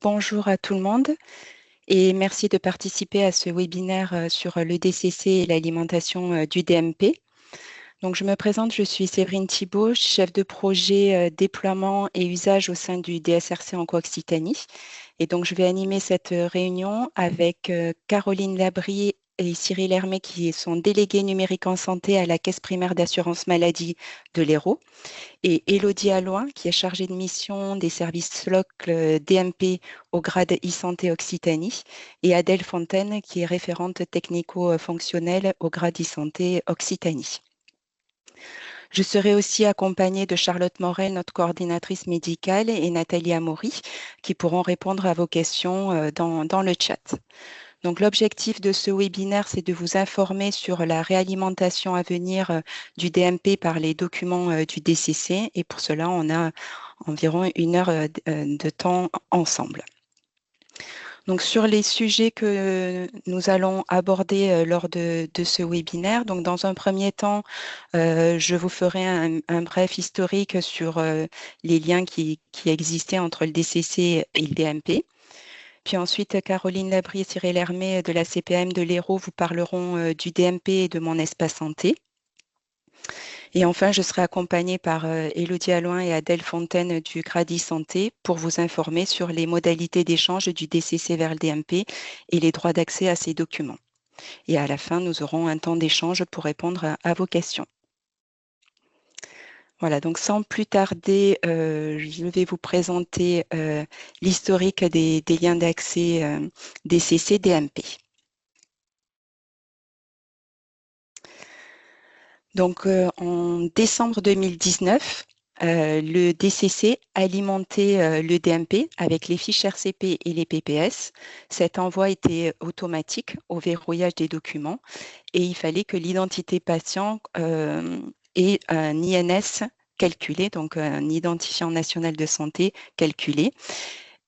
bonjour à tout le monde et merci de participer à ce webinaire sur le DCC et l'alimentation du DMP. Donc, je me présente, je suis Séverine Thibault, chef de projet déploiement et usage au sein du DSRC en Occitanie. Et donc, je vais animer cette réunion avec Caroline Labrie et Cyril Hermé, qui sont délégués numériques en santé à la Caisse primaire d'assurance maladie de l'Hérault, et Élodie Alloin, qui est chargée de mission des services SLOC DMP au grade e-santé Occitanie, et Adèle Fontaine, qui est référente technico-fonctionnelle au grade e-santé Occitanie. Je serai aussi accompagnée de Charlotte Morel, notre coordinatrice médicale, et Nathalie Amaury, qui pourront répondre à vos questions dans le chat. Donc, l'objectif de ce webinaire, c'est de vous informer sur la réalimentation à venir du DMP par les documents du DCC. Et pour cela, on a environ 1 heure de temps ensemble. Donc, sur les sujets que nous allons aborder lors de ce webinaire, donc dans un premier temps, je vous ferai un bref historique sur les liens qui existaient entre le DCC et le DMP. Puis ensuite, Caroline Labrie et Cyril Hermé de la CPAM de l'Hérault vous parleront du DMP et de mon espace santé. Et enfin, je serai accompagnée par Élodie Alloin et Adèle Fontaine du Gradi Santé pour vous informer sur les modalités d'échange du DCC vers le DMP et les droits d'accès à ces documents. Et à la fin, nous aurons un temps d'échange pour répondre à vos questions. Voilà, donc sans plus tarder, je vais vous présenter l'historique des liens d'accès DCC DMP. Donc, en décembre 2019, le DCC alimentait le DMP avec les fiches RCP et les PPS. Cet envoi était automatique au verrouillage des documents et il fallait que l'identité patient ait un INS calculé, donc un identifiant national de santé calculé.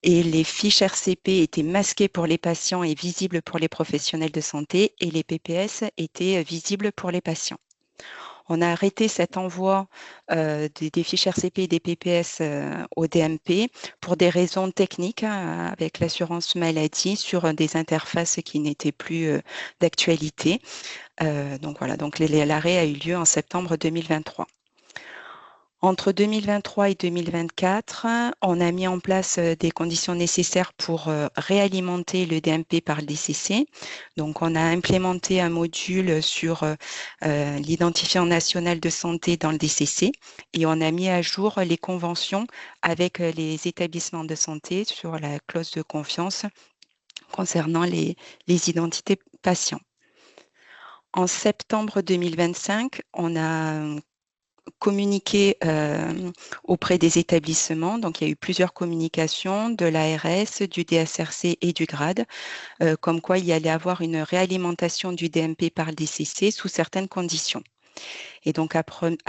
Et les fiches RCP étaient masquées pour les patients et visibles pour les professionnels de santé, et les PPS étaient visibles pour les patients. On a arrêté cet envoi des fiches RCP et des PPS au DMP pour des raisons techniques avec l'assurance maladie sur des interfaces qui n'étaient plus d'actualité. Donc voilà, donc l'arrêt a eu lieu en septembre 2023. Entre 2023 et 2024, on a mis en place des conditions nécessaires pour réalimenter le DMP par le DCC. Donc, on a implémenté un module sur l'identifiant national de santé dans le DCC et on a mis à jour les conventions avec les établissements de santé sur la clause de confiance concernant les identités patients. En septembre 2025, on a communiquer auprès des établissements. Donc, il y a eu plusieurs communications de l'ARS, du DSRC et du GRAD, comme quoi il y allait avoir une réalimentation du DMP par le DCC sous certaines conditions. Et donc, à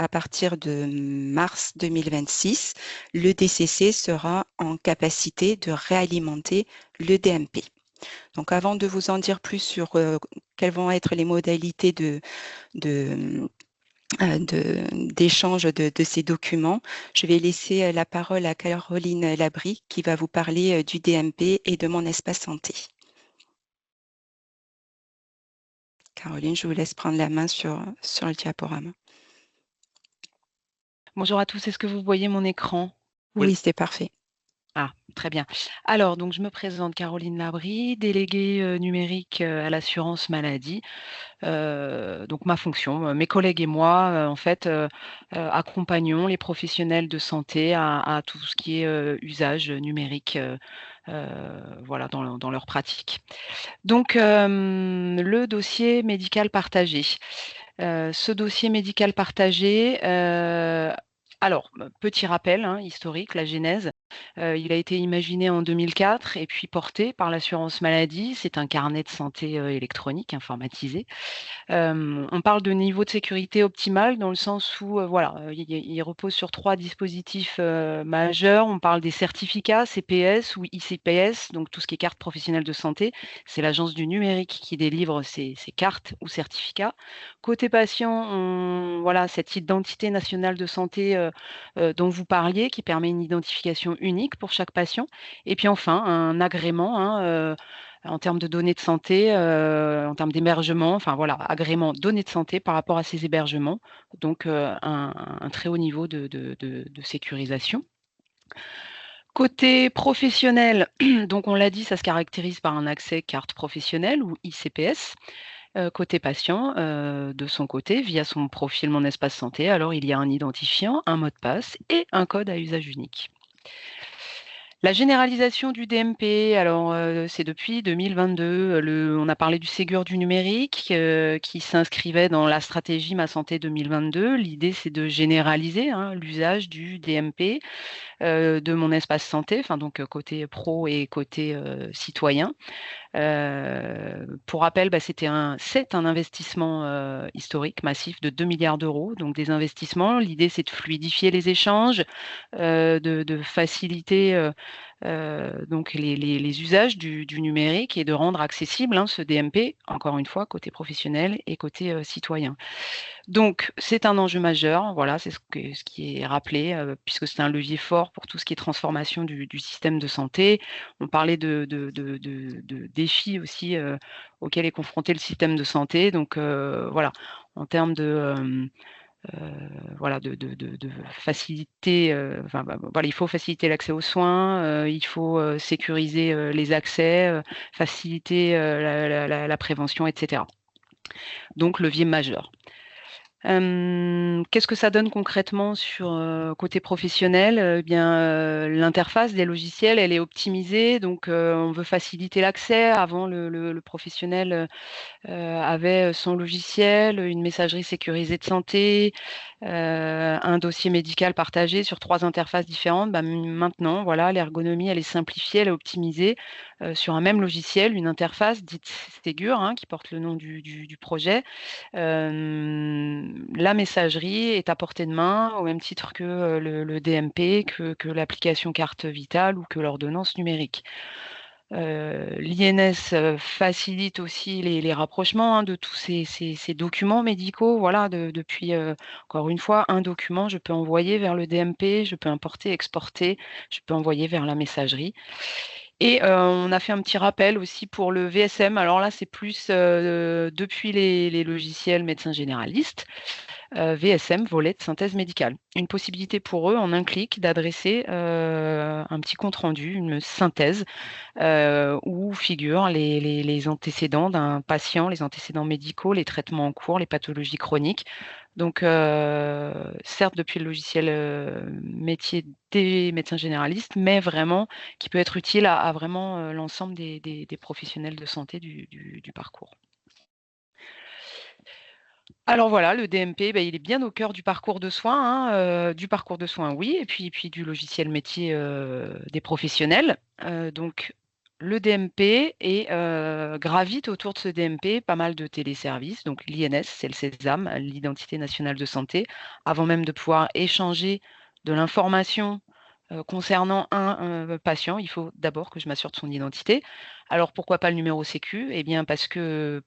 partir de mars 2026, le DCC sera en capacité de réalimenter le DMP. Donc, avant de vous en dire plus sur quelles vont être les modalités d'échange de ces documents. Je vais laisser la parole à Caroline Labrie qui va vous parler du DMP et de mon espace santé. Caroline, je vous laisse prendre la main sur le diaporama. Bonjour à tous, est-ce que vous voyez mon écran? Oui, c'est parfait. Ah, très bien. Alors, donc, je me présente Caroline Labrie, déléguée numérique à l'assurance maladie. Donc, ma fonction, mes collègues et moi, en fait, accompagnons les professionnels de santé à tout ce qui est usage numérique, voilà, dans leur pratique. Donc, le dossier médical partagé. Ce dossier médical partagé, alors, petit rappel historique, la genèse. Il a été imaginé en 2004 et puis porté par l'assurance maladie. C'est un carnet de santé électronique informatisé. On parle de niveau de sécurité optimal dans le sens où voilà, il repose sur 3 dispositifs majeurs. On parle des certificats CPS ou ICPS, donc tout ce qui est carte professionnelle de santé. C'est l'Agence du numérique qui délivre ces cartes ou certificats. Côté patient, voilà, cette identité nationale de santé dont vous parliez, qui permet une identification unique pour chaque patient. Et puis enfin, un agrément, hein, en termes de données de santé, en termes d'hébergement, enfin voilà, agrément données de santé par rapport à ces hébergements, donc un très haut niveau de sécurisation. Côté professionnel, donc on l'a dit, ça se caractérise par un accès carte professionnelle ou ICPS. Côté patient, de son côté, via son profil Mon Espace Santé, alors il y a un identifiant, un mot de passe et un code à usage unique. La généralisation du DMP, alors, c'est depuis 2022, on a parlé du Ségur du numérique, qui s'inscrivait dans la stratégie Ma Santé 2022. L'idée, c'est de généraliser, hein, l'usage du DMP, de Mon Espace Santé, enfin donc, côté pro et côté, citoyen. Pour rappel, bah, c'est un investissement, historique massif de 2 milliards d'euros, donc des investissements. L'idée, c'est de fluidifier les échanges, de faciliter, donc les usages du numérique et de rendre accessible, hein, ce DMP, encore une fois, côté professionnel et côté, citoyen. Donc c'est un enjeu majeur, voilà, c'est ce qui est rappelé, puisque c'est un levier fort pour tout ce qui est transformation du système de santé. On parlait de défis aussi, auxquels est confronté le système de santé. Donc voilà, en termes voilà, de faciliter, enfin, voilà, il faut faciliter l'accès aux soins, il faut, sécuriser, les accès, faciliter, la prévention et cetera. Donc levier majeur. Qu'est-ce que ça donne concrètement sur, côté professionnel? Bien, l'interface des logiciels, elle est optimisée, donc on veut faciliter l'accès. Avant le professionnel, avait, son logiciel, une messagerie sécurisée de santé, un dossier médical partagé sur 3 interfaces différentes. Bah, maintenant, voilà, l'ergonomie, elle est simplifiée, elle est optimisée, sur un même logiciel, une interface dite Ségur, hein, qui porte le nom du projet. La messagerie est à portée de main au même titre que, le DMP, que l'application carte vitale ou que l'ordonnance numérique. L'INS, facilite aussi les rapprochements, hein, de tous ces documents médicaux. Voilà, depuis, encore une fois, un document, je peux envoyer vers le DMP, je peux importer, exporter, je peux envoyer vers la messagerie. Et on a fait un petit rappel aussi pour le VSM. Alors là, c'est plus, depuis les logiciels médecins généralistes. VSM, volet de synthèse médicale. Une possibilité pour eux, en un clic, d'adresser, un petit compte rendu, une synthèse, où figurent les antécédents d'un patient, les antécédents médicaux, les traitements en cours, les pathologies chroniques. Donc, certes, depuis le logiciel, métier des médecins généralistes, mais vraiment qui peut être utile à vraiment, l'ensemble des professionnels de santé du parcours. Alors voilà, le DMP, il est bien au cœur du parcours de soins, hein, du parcours de soins, oui, et puis du logiciel métier, des professionnels. Donc le DMP et gravite autour de ce DMP pas mal de téléservices. Donc l'INS, c'est le Sésame, l'identité nationale de santé. Avant même de pouvoir échanger de l'information, concernant un patient, il faut d'abord que je m'assure de son identité. Alors pourquoi pas le numéro sécu? Eh bien parce que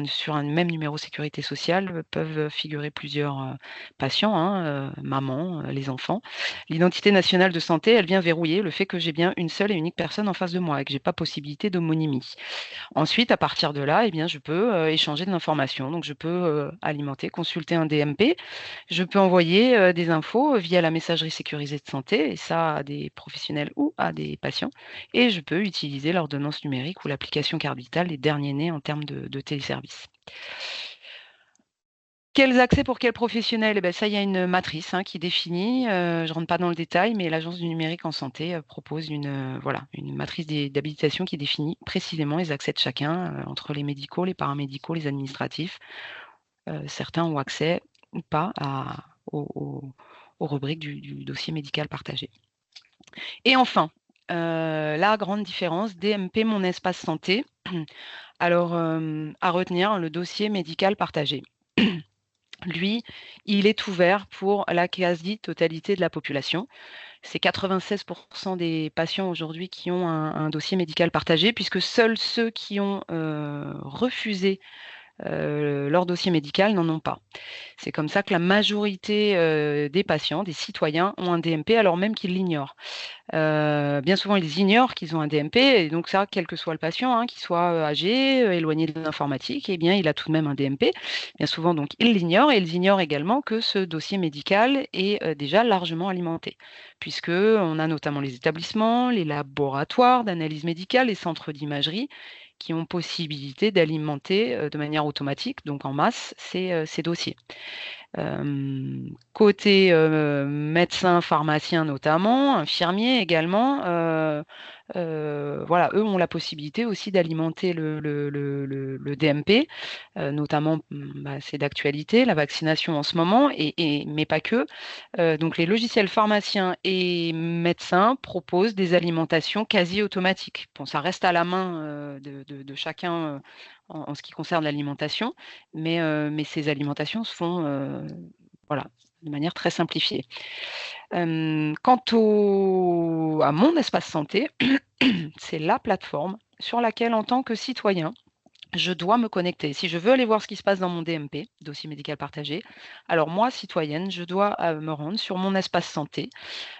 sur un même numéro sécurité sociale, peuvent figurer plusieurs, patients, hein, maman, les enfants. L'identité nationale de santé, elle vient verrouiller le fait que j'ai bien une seule et unique personne en face de moi et que j'ai pas possibilité d'homonymie. Ensuite, à partir de là, eh bien, je peux, échanger de l'information. Donc je peux, alimenter, consulter un DMP. Je peux envoyer, des infos via la messagerie sécurisée de santé et ça à des professionnels ou à des patients et je peux utiliser l'ordonnance numérique ou l'application carte vitale, les derniers nés en termes de téléservices. Quels accès pour quels professionnels? Eh beh, ça, il y a une matrice, hein, qui définit, je rentre pas dans le détail, mais l'Agence du numérique en santé, propose voilà, une matrice d'habilitation qui définit précisément les accès de chacun, entre les médicaux, les paramédicaux, les administratifs. Certains ont accès ou pas aux rubriques du dossier médical partagé. Et enfin, la grande différence, DMP Mon Espace Santé. Alors, à retenir, le dossier médical partagé. Lui, il est ouvert pour la quasi-totalité de la population. C'est 96 des patients aujourd'hui qui ont un dossier médical partagé, puisque seuls ceux qui ont, refusé leur dossier médical n'en ont pas. C'est comme ça que la majorité des patients, des citoyens, ont un DMP alors même qu'ils l'ignorent. Bien souvent, ils ignorent qu'ils ont un DMP et donc ça, quel que soit le patient, hein, qu'il soit, âgé, éloigné de l'informatique, eh bien, il a tout de même un DMP. Bien souvent, donc, ils l'ignorent et ils ignorent également que ce dossier médical est, déjà largement alimenté. Puisqu'on a notamment les établissements, les laboratoires d'analyse médicale, les centres d'imagerie qui ont possibilité d'alimenter, de manière automatique, donc en masse, ces dossiers. Côté, médecins, pharmaciens notamment, infirmiers également, voilà, eux ont la possibilité aussi d'alimenter le DMP, notamment, c'est d'actualité, la vaccination en ce moment mais pas que. Donc les logiciels pharmaciens et médecins proposent des alimentations quasi automatiques. Bon, ça reste à la main, de chacun, en ce qui concerne l'alimentation, mais ces alimentations se font, voilà, de manière très simplifiée. Quant à mon espace santé, c'est la plateforme sur laquelle, en tant que citoyen, je dois me connecter. Si je veux aller voir ce qui se passe dans mon DMP, dossier médical partagé, alors moi, citoyenne, je dois me rendre sur mon espace santé,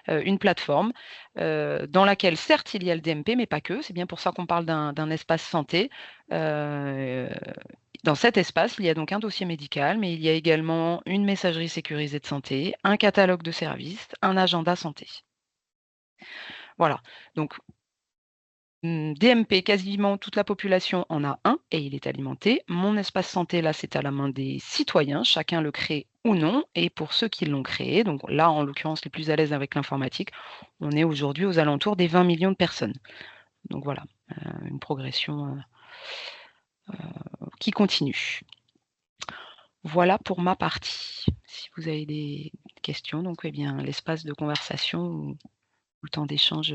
une plateforme dans laquelle, certes, il y a le DMP, mais pas que. C'est bien pour ça qu'on parle d'un espace santé. Dans cet espace, il y a donc un dossier médical, mais il y a également une messagerie sécurisée de santé, un catalogue de services, un agenda santé. Voilà. Donc, DMP, quasiment toute la population en a un et il est alimenté. Mon espace santé, là, c'est à la main des citoyens. Chacun le crée ou non. Et pour ceux qui l'ont créé, donc là, en l'occurrence, les plus à l'aise avec l'informatique, on est aujourd'hui aux alentours des 20 millions de personnes. Donc voilà, une progression qui continue. Voilà pour ma partie. Si vous avez des questions, donc eh bien l'espace de conversation ou le temps d'échange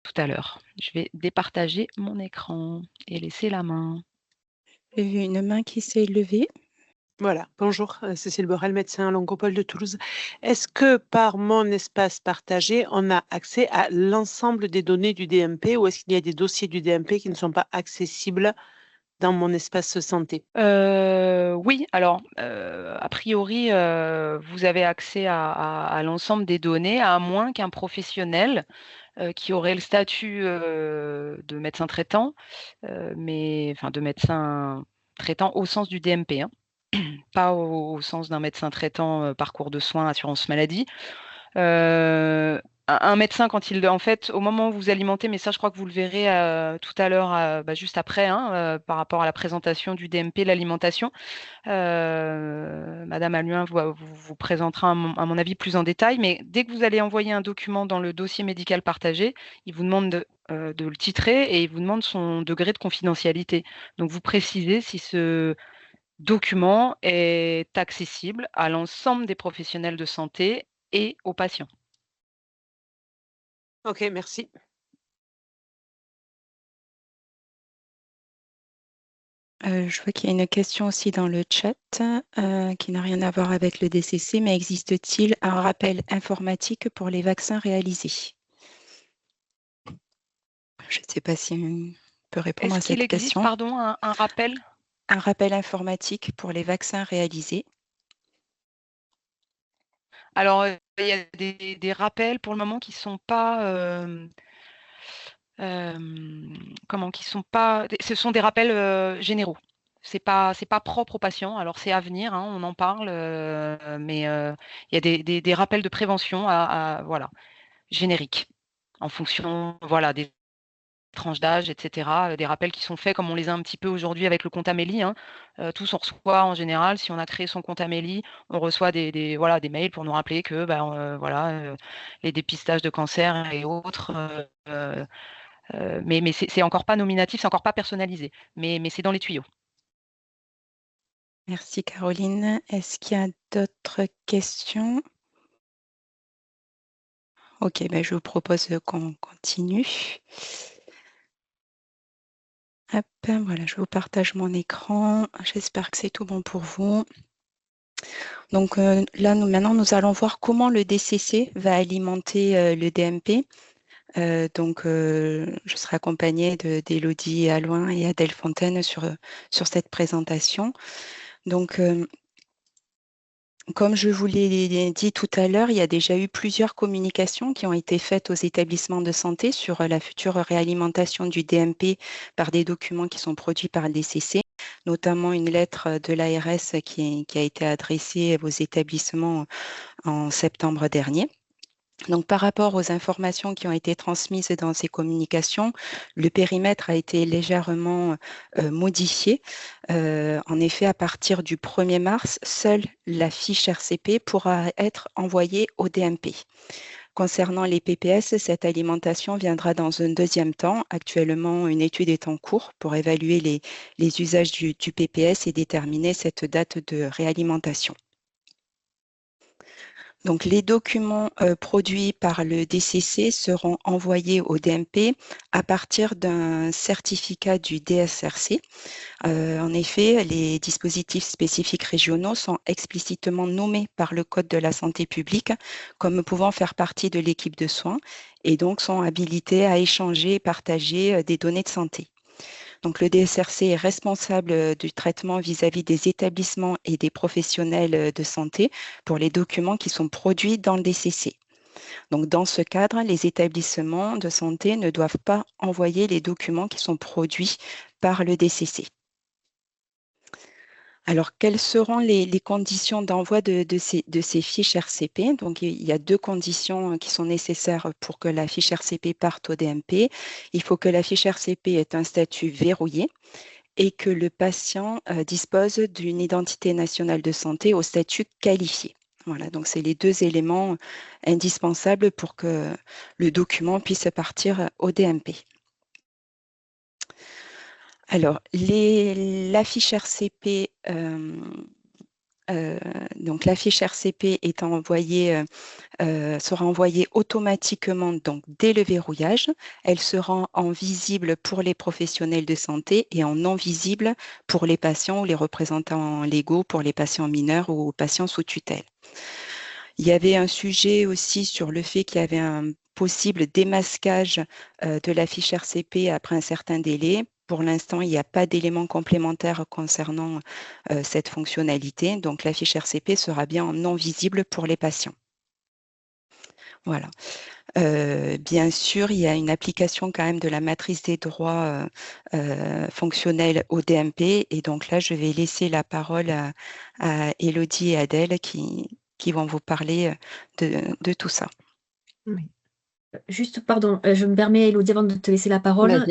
tout à l'heure. Je vais départager mon écran et laisser la main. J'ai vu une main qui s'est levée. Voilà, bonjour, Cécile Borel, médecin à l'Oncopole de Toulouse. Est-ce que par mon espace partagé, on a accès à l'ensemble des données du DMP ou est-ce qu'il y a des dossiers du DMP qui ne sont pas accessibles dans mon espace santé? Oui, alors, a priori, vous avez accès à l'ensemble des données, à moins qu'un professionnel, qui aurait le statut, de médecin traitant, mais enfin de médecin traitant au sens du DMP, hein, pas au sens d'un médecin traitant, parcours de soins, assurance maladie. Un médecin quand il en fait, au moment où vous alimentez, mais ça je crois que vous le verrez, tout à l'heure, juste après, hein, par rapport à la présentation du DMP, l'alimentation. Madame Alluin vous présentera à mon avis plus en détail, mais dès que vous allez envoyer un document dans le dossier médical partagé, il vous demande de le titrer et il vous demande son degré de confidentialité. Donc vous précisez si ce document est accessible à l'ensemble des professionnels de santé et aux patients. Ok, merci. Je vois qu'il y a une question aussi dans le chat qui n'a rien à voir avec le DCC, mais existe-t-il un rappel informatique pour les vaccins réalisés? Je ne sais pas si on peut répondre à Est-ce qu'il cette existe, question. pardon, un rappel? Un rappel informatique pour les vaccins réalisés. Alors, il y a des rappels pour le moment qui sont pas, qui sont pas ce sont des rappels, généraux. C'est pas propre aux patients. Alors c'est à venir, hein, on en parle, mais il y a des rappels de prévention voilà, génériques, en fonction, voilà, des tranches d'âge, et cetera, des rappels qui sont faits comme on les a un petit peu aujourd'hui avec le compte Amélie, hein. Tous on reçoit en général, si on a créé son compte Amélie, on reçoit voilà, des mails pour nous rappeler que, voilà, les dépistages de cancer et autres, mais c'est encore pas nominatif, c'est encore pas personnalisé, mais c'est dans les tuyaux. Merci Caroline. Est-ce qu'il y a d'autres questions? Ok, je vous propose qu'on continue. Hop, voilà, je vous partage mon écran. J'espère que c'est tout bon pour vous. Donc là, maintenant, nous allons voir comment le DCC va alimenter le DMP. Je serai accompagnée d'Élodie Allouin et Adèle Fontaine sur cette présentation. Donc, comme je vous l'ai dit tout à l'heure, il y a déjà eu plusieurs communications qui ont été faites aux établissements de santé sur la future réalimentation du DMP par des documents qui sont produits par le DCC, notamment une lettre de l'ARS qui a été adressée aux établissements en septembre dernier. Donc, par rapport aux informations qui ont été transmises dans ces communications, le périmètre a été légèrement modifié. En effet, à partir du 1er mars, seule la fiche RCP pourra être envoyée au DMP. Concernant les PPS, cette alimentation viendra dans un deuxième temps. Actuellement, une étude est en cours pour évaluer les usages du PPS et déterminer cette date de réalimentation. Donc, les documents produits par le DCC seront envoyés au DMP à partir d'un certificat du DSRC. En effet, les dispositifs spécifiques régionaux sont explicitement nommés par le Code de la santé publique comme pouvant faire partie de l'équipe de soins et donc sont habilités à échanger et partager des données de santé. Donc, le DSRC est responsable du traitement vis-à-vis des établissements et des professionnels de santé pour les documents qui sont produits dans le DCC. Donc, dans ce cadre, les établissements de santé ne doivent pas envoyer les documents qui sont produits par le DCC. Alors, quelles seront les conditions d'envoi de ces fiches RCP? Donc, il y a 2 conditions qui sont nécessaires pour que la fiche RCP parte au DMP. Il faut que la fiche RCP ait un statut verrouillé et que le patient dispose d'une identité nationale de santé au statut qualifié. Voilà, donc c'est les 2 éléments indispensables pour que le document puisse partir au DMP. Alors, la fiche RCP, donc la fiche RCP est envoyée, sera envoyée automatiquement donc, dès le verrouillage. Elle sera en visible pour les professionnels de santé et en non visible pour les patients ou les représentants légaux, pour les patients mineurs ou patients sous tutelle. Il y avait un sujet aussi sur le fait qu'il y avait un possible démasquage de la fiche RCP après un certain délai. Pour l'instant, il n'y a pas d'éléments complémentaires concernant cette fonctionnalité. Donc, la fiche RCP sera bien en non visible pour les patients. Voilà. Bien sûr, il y a une application quand même de la matrice des droits fonctionnels au DMP. Et donc là, je vais laisser la parole à Élodie et Adèle qui vont vous parler de tout ça. Oui. Juste, pardon, je me permets, Élodie, avant de te laisser la parole.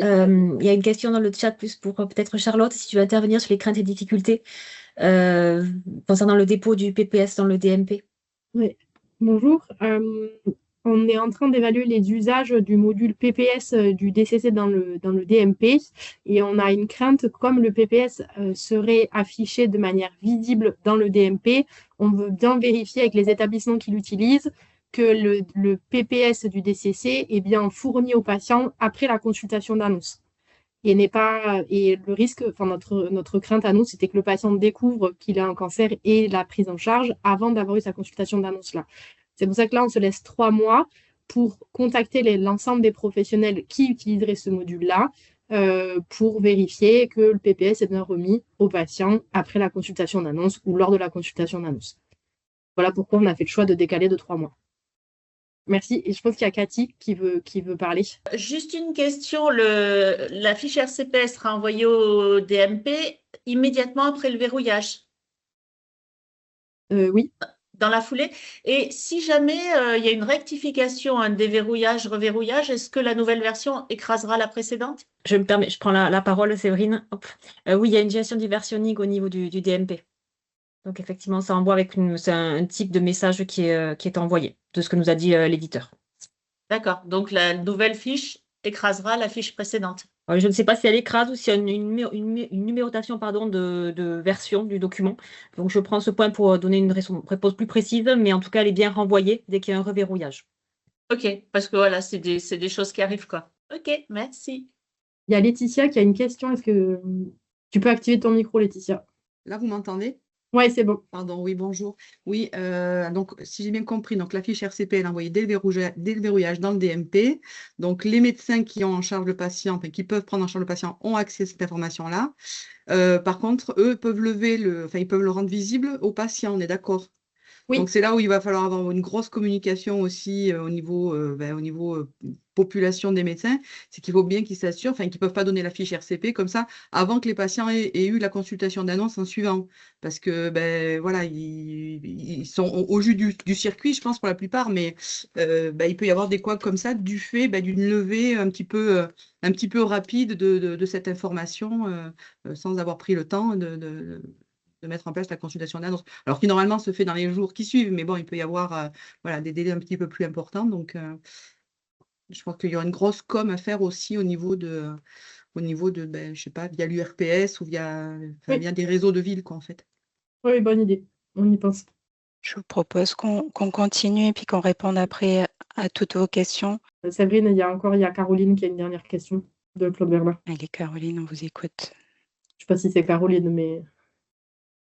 Il y a une question dans le chat, plus pour peut-être Charlotte, si tu veux intervenir sur les craintes et difficultés concernant le dépôt du PPS dans le DMP. Oui, bonjour. On est en train d'évaluer les usages du module PPS du DCC dans le DMP et on a une crainte, comme le PPS serait affiché de manière visible dans le DMP, on veut bien vérifier avec les établissements qui l'utilisent que le PPS du DCC est bien fourni aux patients après la consultation d'annonce. Et le risque, enfin notre crainte à nous, c'était que le patient découvre qu'il a un cancer et la prise en charge avant d'avoir eu sa consultation d'annonce là. C'est pour ça que là, on se laisse 3 mois pour contacter l'ensemble des professionnels qui utiliseraient ce module-là pour vérifier que le PPS est bien remis au patient après la consultation d'annonce ou lors de la consultation d'annonce. Voilà pourquoi on a fait le choix de décaler de 3 mois. Merci. Et je pense qu'il y a Cathy qui veut parler. Juste une question. La fiche RCP sera envoyée au DMP immédiatement après le verrouillage? Oui. Dans la foulée. Et si jamais il y a une rectification, un déverrouillage, reverrouillage, est-ce que la nouvelle version écrasera la précédente? Je me permets, je prends la parole, Séverine. Oui, il y a une gestion du versionning au niveau du DMP. Donc, effectivement, ça envoie avec c'est un type de message qui est envoyé, de ce que nous a dit l'éditeur. D'accord. Donc, la nouvelle fiche écrasera la fiche précédente. Je ne sais pas si elle écrase ou s'il y a une numérotation de version du document. Donc, je prends ce point pour donner une réponse plus précise, mais en tout cas, elle est bien renvoyée dès qu'il y a un reverrouillage. OK, parce que voilà, c'est des choses qui arrivent, quoi. OK, merci. Il y a Laetitia qui a une question. Est-ce que tu peux activer ton micro, Laetitia? Là, vous m'entendez? Ouais, c'est bon. Pardon, oui, bonjour. Oui, donc si j'ai bien compris, donc la fiche RCP, elle est envoyée dès le verrouillage dans le DMP. Donc les médecins qui ont en charge le patient, enfin, qui peuvent prendre en charge le patient, ont accès à cette information-là. Par contre, eux peuvent ils peuvent le rendre visible au patient, on est d'accord? Oui. Donc c'est là où il va falloir avoir une grosse communication aussi au niveau, population des médecins. C'est qu'il faut bien qu'ils s'assurent, qu'ils ne peuvent pas donner la fiche RCP comme ça avant que les patients aient eu la consultation d'annonce en suivant. Parce que voilà, ils sont au jus du circuit, je pense, pour la plupart, mais il peut y avoir des couacs comme ça du fait d'une levée un petit peu rapide de cette information sans avoir pris le temps de mettre en place la consultation d'annonce. Alors qui normalement se fait dans les jours qui suivent, mais bon, il peut y avoir des délais un petit peu plus importants. Donc, je crois qu'il y aura une grosse com à faire aussi au niveau de je sais pas, via l'URPS ou via des réseaux de ville, quoi, en fait. Oui, bonne idée. On y pense. Je vous propose qu'on continue et puis qu'on réponde après à toutes vos questions. Séverine, il y a Caroline qui a une dernière question de Claude Bernard. Allez, Caroline, on vous écoute. Je ne sais pas si c'est Caroline, mais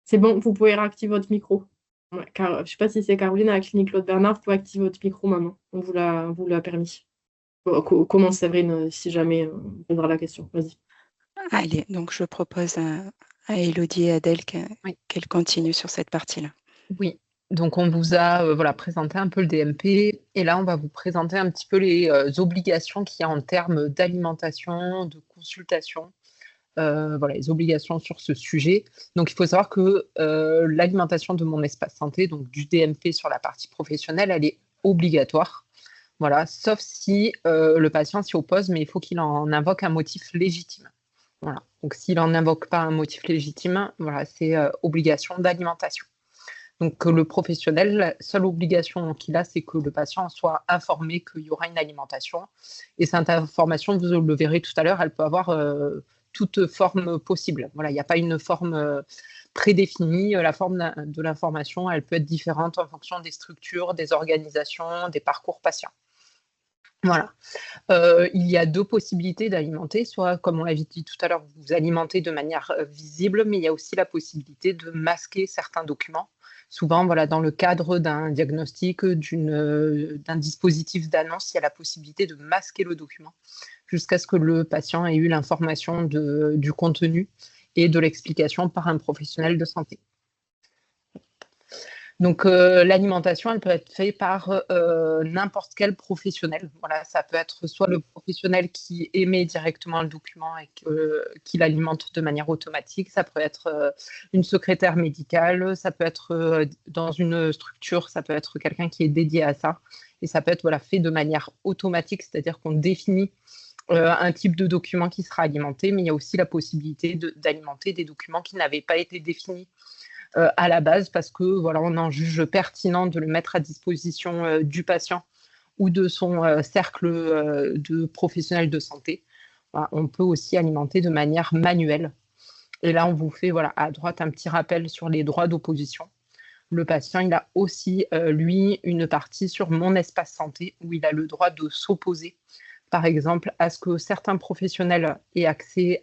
c'est bon, vous pouvez réactiver votre micro. Ouais, je ne sais pas si c'est Caroline à la clinique Claude Bernard, vous pouvez activer votre micro maintenant. On vous l'a permis. Bon, commence Séverine, si jamais on posera la question. Vas-y. Allez, donc je propose à Élodie et Adèle qu'elles continuent sur cette partie-là. Oui, donc on vous a présenté un peu le DMP et là on va vous présenter un petit peu les obligations qu'il y a en termes d'alimentation, de consultation, les obligations sur ce sujet. Donc il faut savoir que l'alimentation de mon espace santé, donc du DMP sur la partie professionnelle, elle est obligatoire. Voilà, sauf si le patient s'y oppose, mais il faut qu'il en invoque un motif légitime. Voilà. Donc s'il n'en invoque pas un motif légitime, voilà, c'est obligation d'alimentation. Donc le professionnel, la seule obligation qu'il a, c'est que le patient soit informé qu'il y aura une alimentation. Et cette information, vous le verrez tout à l'heure, elle peut avoir toute forme possible. Voilà, il n'y a pas une forme prédéfinie. La forme de l'information, elle peut être différente en fonction des structures, des organisations, des parcours patients. Voilà. Il y a deux possibilités d'alimenter, soit, comme on l'avait dit tout à l'heure, vous alimentez de manière visible, mais il y a aussi la possibilité de masquer certains documents. Souvent, dans le cadre d'un diagnostic, d'un dispositif d'annonce, il y a la possibilité de masquer le document jusqu'à ce que le patient ait eu l'information du contenu et de l'explication par un professionnel de santé. Donc, l'alimentation, elle peut être faite par n'importe quel professionnel. Voilà, ça peut être soit le professionnel qui émet directement le document et qui l'alimente de manière automatique. Ça peut être une secrétaire médicale. Ça peut être dans une structure. Ça peut être quelqu'un qui est dédié à ça. Et ça peut être fait de manière automatique, c'est-à-dire qu'on définit un type de document qui sera alimenté, mais il y a aussi la possibilité d'alimenter des documents qui n'avaient pas été définis à la base parce que on en juge pertinent de le mettre à disposition du patient ou de son cercle de professionnels de santé. Voilà, on peut aussi alimenter de manière manuelle. Et là, on vous fait à droite un petit rappel sur les droits d'opposition. Le patient, il a aussi, lui, une partie sur mon espace santé où il a le droit de s'opposer, par exemple, à ce que certains professionnels aient accès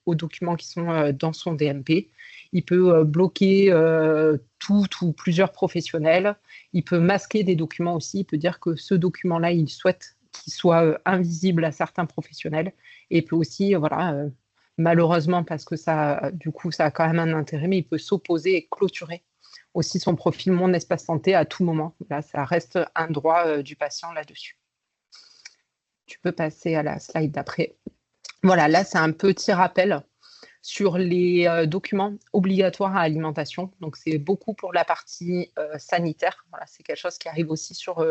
aux documents qui sont dans son DMP. Il peut bloquer tout ou plusieurs professionnels. Il peut masquer des documents aussi. Il peut dire que ce document-là, il souhaite qu'il soit invisible à certains professionnels. Et il peut aussi, malheureusement, parce que ça, du coup, ça a quand même un intérêt, mais il peut s'opposer et clôturer aussi son profil Mon Espace Santé à tout moment. Là, ça reste un droit du patient là-dessus. Tu peux passer à la slide d'après. Voilà, là, c'est un petit rappel sur les documents obligatoires à alimentation. Donc, c'est beaucoup pour la partie sanitaire. Voilà, c'est quelque chose qui arrive aussi sur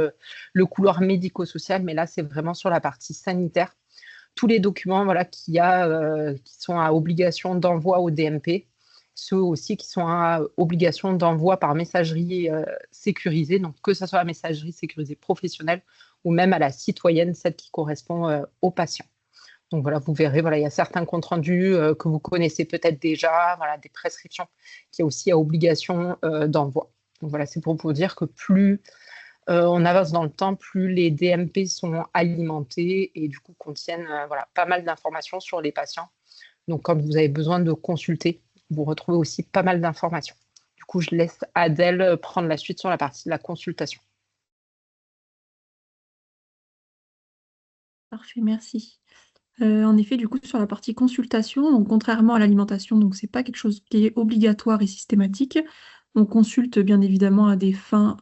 le couloir médico-social, mais là, c'est vraiment sur la partie sanitaire. Tous les documents qui sont à obligation d'envoi au DMP, ceux aussi qui sont à obligation d'envoi par messagerie sécurisée, donc que ce soit la messagerie sécurisée professionnelle ou même à la citoyenne, celle qui correspond aux patients. Donc voilà, vous verrez, il y a certains comptes rendus que vous connaissez peut-être déjà, des prescriptions qui a aussi à obligation d'envoi. Donc voilà, c'est pour vous dire que plus on avance dans le temps, plus les DMP sont alimentés et du coup contiennent pas mal d'informations sur les patients. Donc quand vous avez besoin de consulter, vous retrouvez aussi pas mal d'informations. du coup, je laisse Adèle prendre la suite sur la partie de la consultation. Parfait, merci. En effet, du coup, sur la partie consultation, donc contrairement à l'alimentation, donc c'est pas quelque chose qui est obligatoire et systématique. On consulte bien évidemment à des fins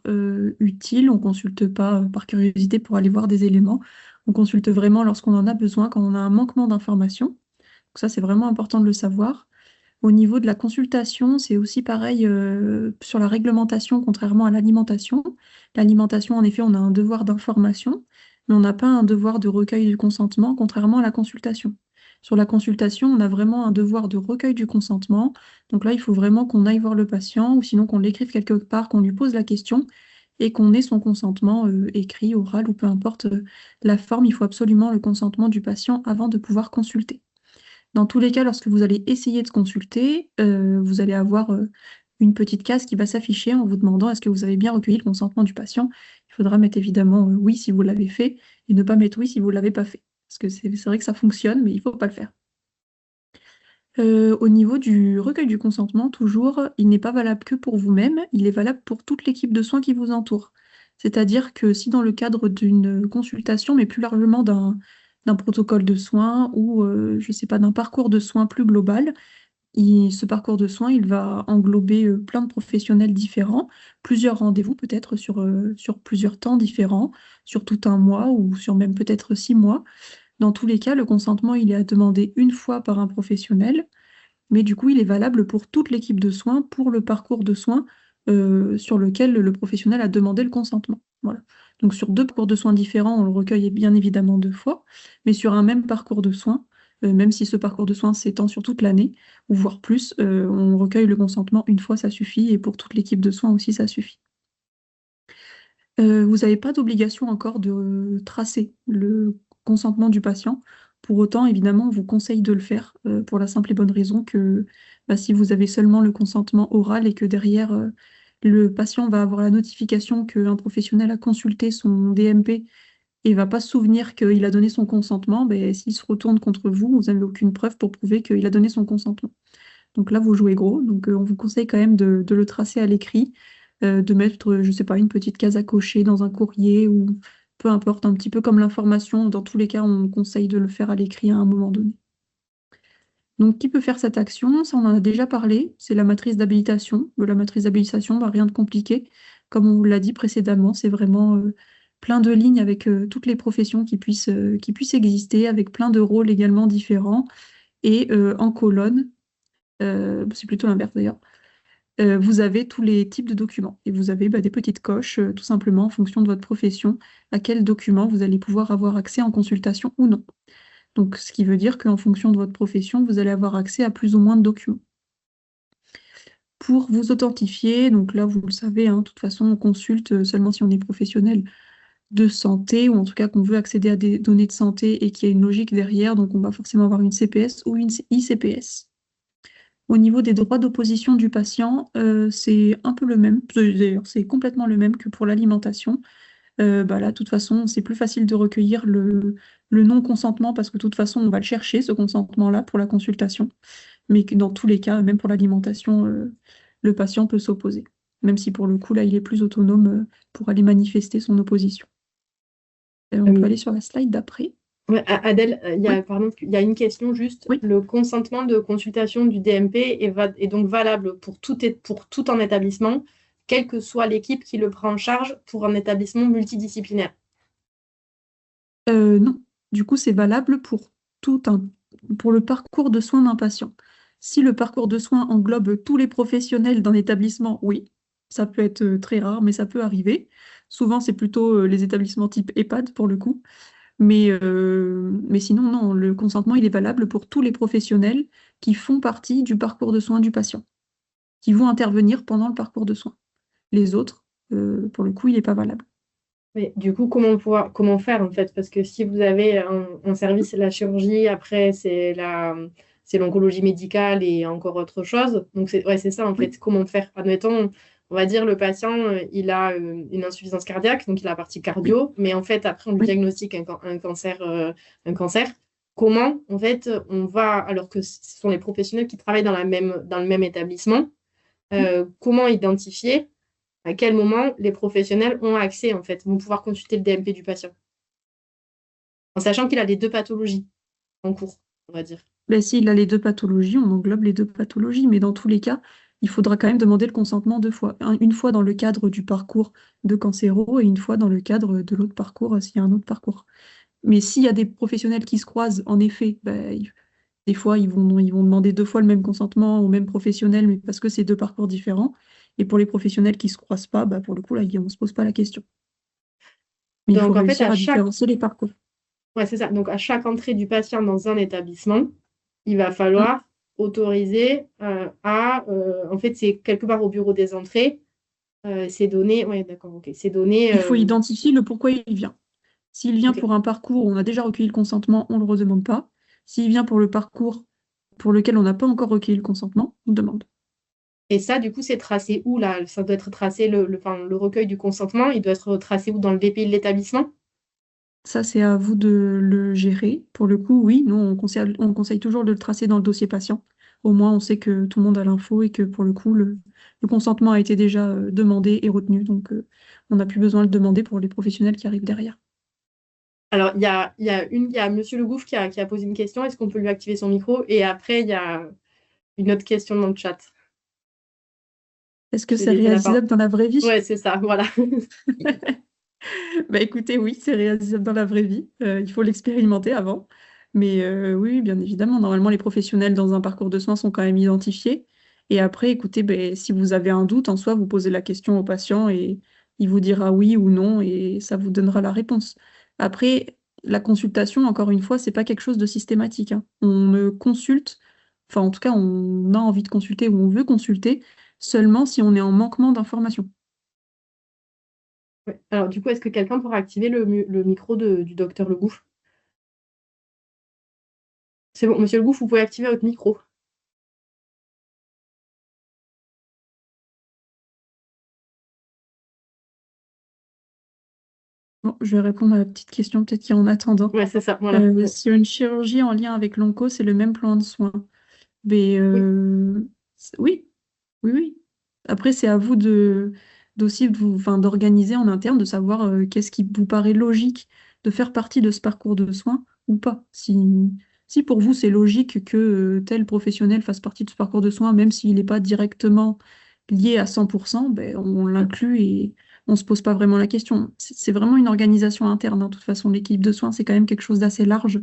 utiles. On consulte pas par curiosité pour aller voir des éléments. On consulte vraiment lorsqu'on en a besoin, quand on a un manquement d'informations. Donc ça, c'est vraiment important de le savoir. Au niveau de la consultation, c'est aussi pareil sur la réglementation, contrairement à l'alimentation. L'alimentation, en effet, on a un devoir d'information, mais on n'a pas un devoir de recueil du consentement, contrairement à la consultation. Sur la consultation, on a vraiment un devoir de recueil du consentement. Donc là, il faut vraiment qu'on aille voir le patient, ou sinon qu'on l'écrive quelque part, qu'on lui pose la question et qu'on ait son consentement écrit, oral ou peu importe la forme. Il faut absolument le consentement du patient avant de pouvoir consulter. Dans tous les cas, lorsque vous allez essayer de consulter, vous allez avoir une petite case qui va s'afficher en vous demandant est-ce que vous avez bien recueilli le consentement du patient. Il faudra mettre évidemment oui si vous l'avez fait et ne pas mettre oui si vous ne l'avez pas fait. Parce que c'est vrai que ça fonctionne, mais il ne faut pas le faire. Au niveau du recueil du consentement, toujours, il n'est pas valable que pour vous-même, il est valable pour toute l'équipe de soins qui vous entoure. C'est-à-dire que si dans le cadre d'une consultation, mais plus largement d'un protocole de soins ou, je sais pas, d'un parcours de soins plus global, ce parcours de soins, il va englober plein de professionnels différents, plusieurs rendez-vous peut-être sur plusieurs temps différents, sur tout un mois ou sur même peut-être 6 mois. Dans tous les cas, le consentement, il est à demander une fois par un professionnel, mais du coup, il est valable pour toute l'équipe de soins, pour le parcours de soins sur lequel le professionnel a demandé le consentement. Voilà. Donc sur 2 parcours de soins différents, on le recueille bien évidemment 2 fois, mais sur un même parcours de soins, même si ce parcours de soins s'étend sur toute l'année, ou voire plus, on recueille le consentement une fois, ça suffit, et pour toute l'équipe de soins aussi, ça suffit. Vous n'avez pas d'obligation encore de tracer le consentement du patient. Pour autant, évidemment, on vous conseille de le faire pour la simple et bonne raison que si vous avez seulement le consentement oral et que derrière, le patient va avoir la notification qu'un professionnel a consulté son DMP et ne va pas se souvenir qu'il a donné son consentement, s'il se retourne contre vous, vous n'avez aucune preuve pour prouver qu'il a donné son consentement. Donc là, vous jouez gros. Donc on vous conseille quand même de le tracer à l'écrit, de mettre, je ne sais pas, une petite case à cocher dans un courrier ou peu importe, un petit peu comme l'information. Dans tous les cas, on conseille de le faire à l'écrit à un moment donné. Donc, qui peut faire cette action? Ça, on en a déjà parlé. C'est la matrice d'habilitation. La matrice d'habilitation, rien de compliqué. Comme on vous l'a dit précédemment, c'est vraiment plein de lignes avec toutes les professions qui puissent exister, avec plein de rôles également différents. Et en colonne, c'est plutôt l'inverse d'ailleurs, vous avez tous les types de documents. Et vous avez des petites coches, tout simplement, en fonction de votre profession, à quel document vous allez pouvoir avoir accès en consultation ou non. Donc, ce qui veut dire qu'en fonction de votre profession, vous allez avoir accès à plus ou moins de documents. Pour vous authentifier, donc là, vous le savez, de toute façon, on consulte seulement si on est professionnel de santé, ou en tout cas qu'on veut accéder à des données de santé et qu'il y a une logique derrière, donc on va forcément avoir une CPS ou une ICPS. Au niveau des droits d'opposition du patient, c'est un peu le même, d'ailleurs c'est complètement le même que pour l'alimentation. Là, de toute façon, c'est plus facile de recueillir le non-consentement parce que de toute façon, on va le chercher, ce consentement-là, pour la consultation. Mais que dans tous les cas, même pour l'alimentation, le patient peut s'opposer. Même si pour le coup, là, il est plus autonome pour aller manifester son opposition. On peut aller sur la slide d'après. Ouais, Adèle, il y a une question juste. Oui. Le consentement de consultation du DMP est donc valable pour tout en établissement, quelle que soit l'équipe qui le prend en charge pour un établissement multidisciplinaire. Non, du coup, c'est valable pour le parcours de soins d'un patient. Si le parcours de soins englobe tous les professionnels d'un établissement, oui, ça peut être très rare, mais ça peut arriver. Souvent, c'est plutôt les établissements type EHPAD pour le coup. Mais sinon, non, le consentement, il est valable pour tous les professionnels qui font partie du parcours de soins du patient, qui vont intervenir pendant le parcours de soins. Les autres, pour le coup, il n'est pas valable. Mais du coup, comment faire en fait? Parce que si vous avez un service, c'est la chirurgie, après c'est l'oncologie médicale et encore autre chose. Donc c'est ça en fait. Oui. Comment faire? Admettons, on va dire le patient, il a une insuffisance cardiaque, donc il a la partie cardio, mais en fait après on lui diagnostique un cancer. Comment en fait on va, alors que ce sont les professionnels qui travaillent dans le même établissement, comment identifier à quel moment les professionnels ont accès, en fait, vont pouvoir consulter le DMP du patient, en sachant qu'il a les deux pathologies en cours, on va dire. Ben, s'il a les deux pathologies, on englobe les deux pathologies, mais dans tous les cas, il faudra quand même demander le consentement 2 fois. Une fois dans le cadre du parcours de cancéro et une fois dans le cadre de l'autre parcours, s'il y a un autre parcours. Mais s'il y a des professionnels qui se croisent, en effet, ben, des fois, ils vont demander 2 fois le même consentement au même professionnel, mais parce que c'est 2 parcours différents. Et pour les professionnels qui ne se croisent pas, ben, pour le coup, là, on ne se pose pas la question. Mais il faut Donc, en fait, réussir à différencier les parcours. Ouais, c'est ça. Donc, à chaque entrée du patient dans un établissement, il va falloir autoriser en fait, c'est quelque part au bureau des entrées, ces données. Oui, d'accord, ok. Ces données. Il faut identifier le pourquoi il vient. S'il vient Ok. pour un parcours où on a déjà recueilli le consentement, on ne le redemande pas. S'il vient pour le parcours pour lequel on n'a pas encore recueilli le consentement, on demande. Et ça, du coup, c'est tracé où, là? Ça doit être tracé, le recueil du consentement, il doit être tracé où, dans le DPI de l'établissement? Ça, c'est à vous de le gérer. Pour le coup, oui, nous, on conseille toujours de le tracer dans le dossier patient. Au moins, on sait que tout le monde a l'info et que pour le coup, le consentement a été déjà demandé et retenu. Donc, on n'a plus besoin de le demander pour les professionnels qui arrivent derrière. Alors, il y a Monsieur Le Gouffre qui a posé une question. Est-ce qu'on peut lui activer son micro? Et après, il y a une autre question dans le chat. Est-ce que Je c'est vais laisser la parole. réalisable dans la vraie vie? Ouais, c'est ça, voilà. Bah écoutez, oui, c'est réalisable dans la vraie vie. Il faut l'expérimenter avant. Mais oui, bien évidemment, normalement, les professionnels dans un parcours de soins sont quand même identifiés. Et après, écoutez, ben, si vous avez un doute, en soi, vous posez la question au patient et il vous dira oui ou non et ça vous donnera la réponse. Après, la consultation, encore une fois, c'est pas quelque chose de systématique, hein. On ne consulte, enfin en tout cas, on a envie de consulter ou on veut consulter seulement si on est en manquement d'informations. Ouais. Alors, du coup, est-ce que quelqu'un pourra activer le micro du docteur Le Gouffre? C'est bon, Monsieur Le Gouffre, vous pouvez activer votre micro. Bon, je vais répondre à la petite question, peut-être qu'il y a en attendant. Ouais, c'est ça, voilà. Sur une chirurgie en lien avec l'onco, c'est le même plan de soins. Mais oui, oui, oui. Après, c'est à vous d'aussi d'organiser en interne, de savoir qu'est-ce qui vous paraît logique de faire partie de ce parcours de soins ou pas. Si pour vous, c'est logique que tel professionnel fasse partie de ce parcours de soins, même s'il n'est pas directement lié à 100%, ben, on l'inclut et on ne se pose pas vraiment la question. C'est vraiment une organisation interne, hein. De toute façon, l'équipe de soins, c'est quand même quelque chose d'assez large.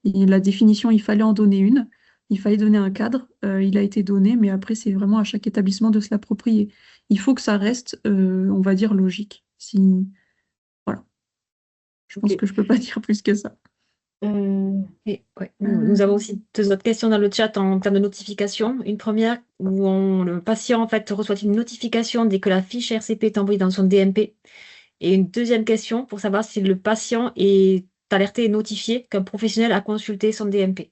Et la définition, il fallait en donner une. Il fallait donner un cadre, il a été donné, mais après, c'est vraiment à chaque établissement de se l'approprier. Il faut que ça reste, on va dire, logique. Voilà. Je pense Ok. que je ne peux pas dire plus que ça. Et ouais, nous avons aussi 2 autres questions dans le chat en termes de notification. Une première où le patient en fait reçoit une notification dès que la fiche RCP est envoyée dans son DMP. Et une deuxième question pour savoir si le patient est alerté et notifié qu'un professionnel a consulté son DMP.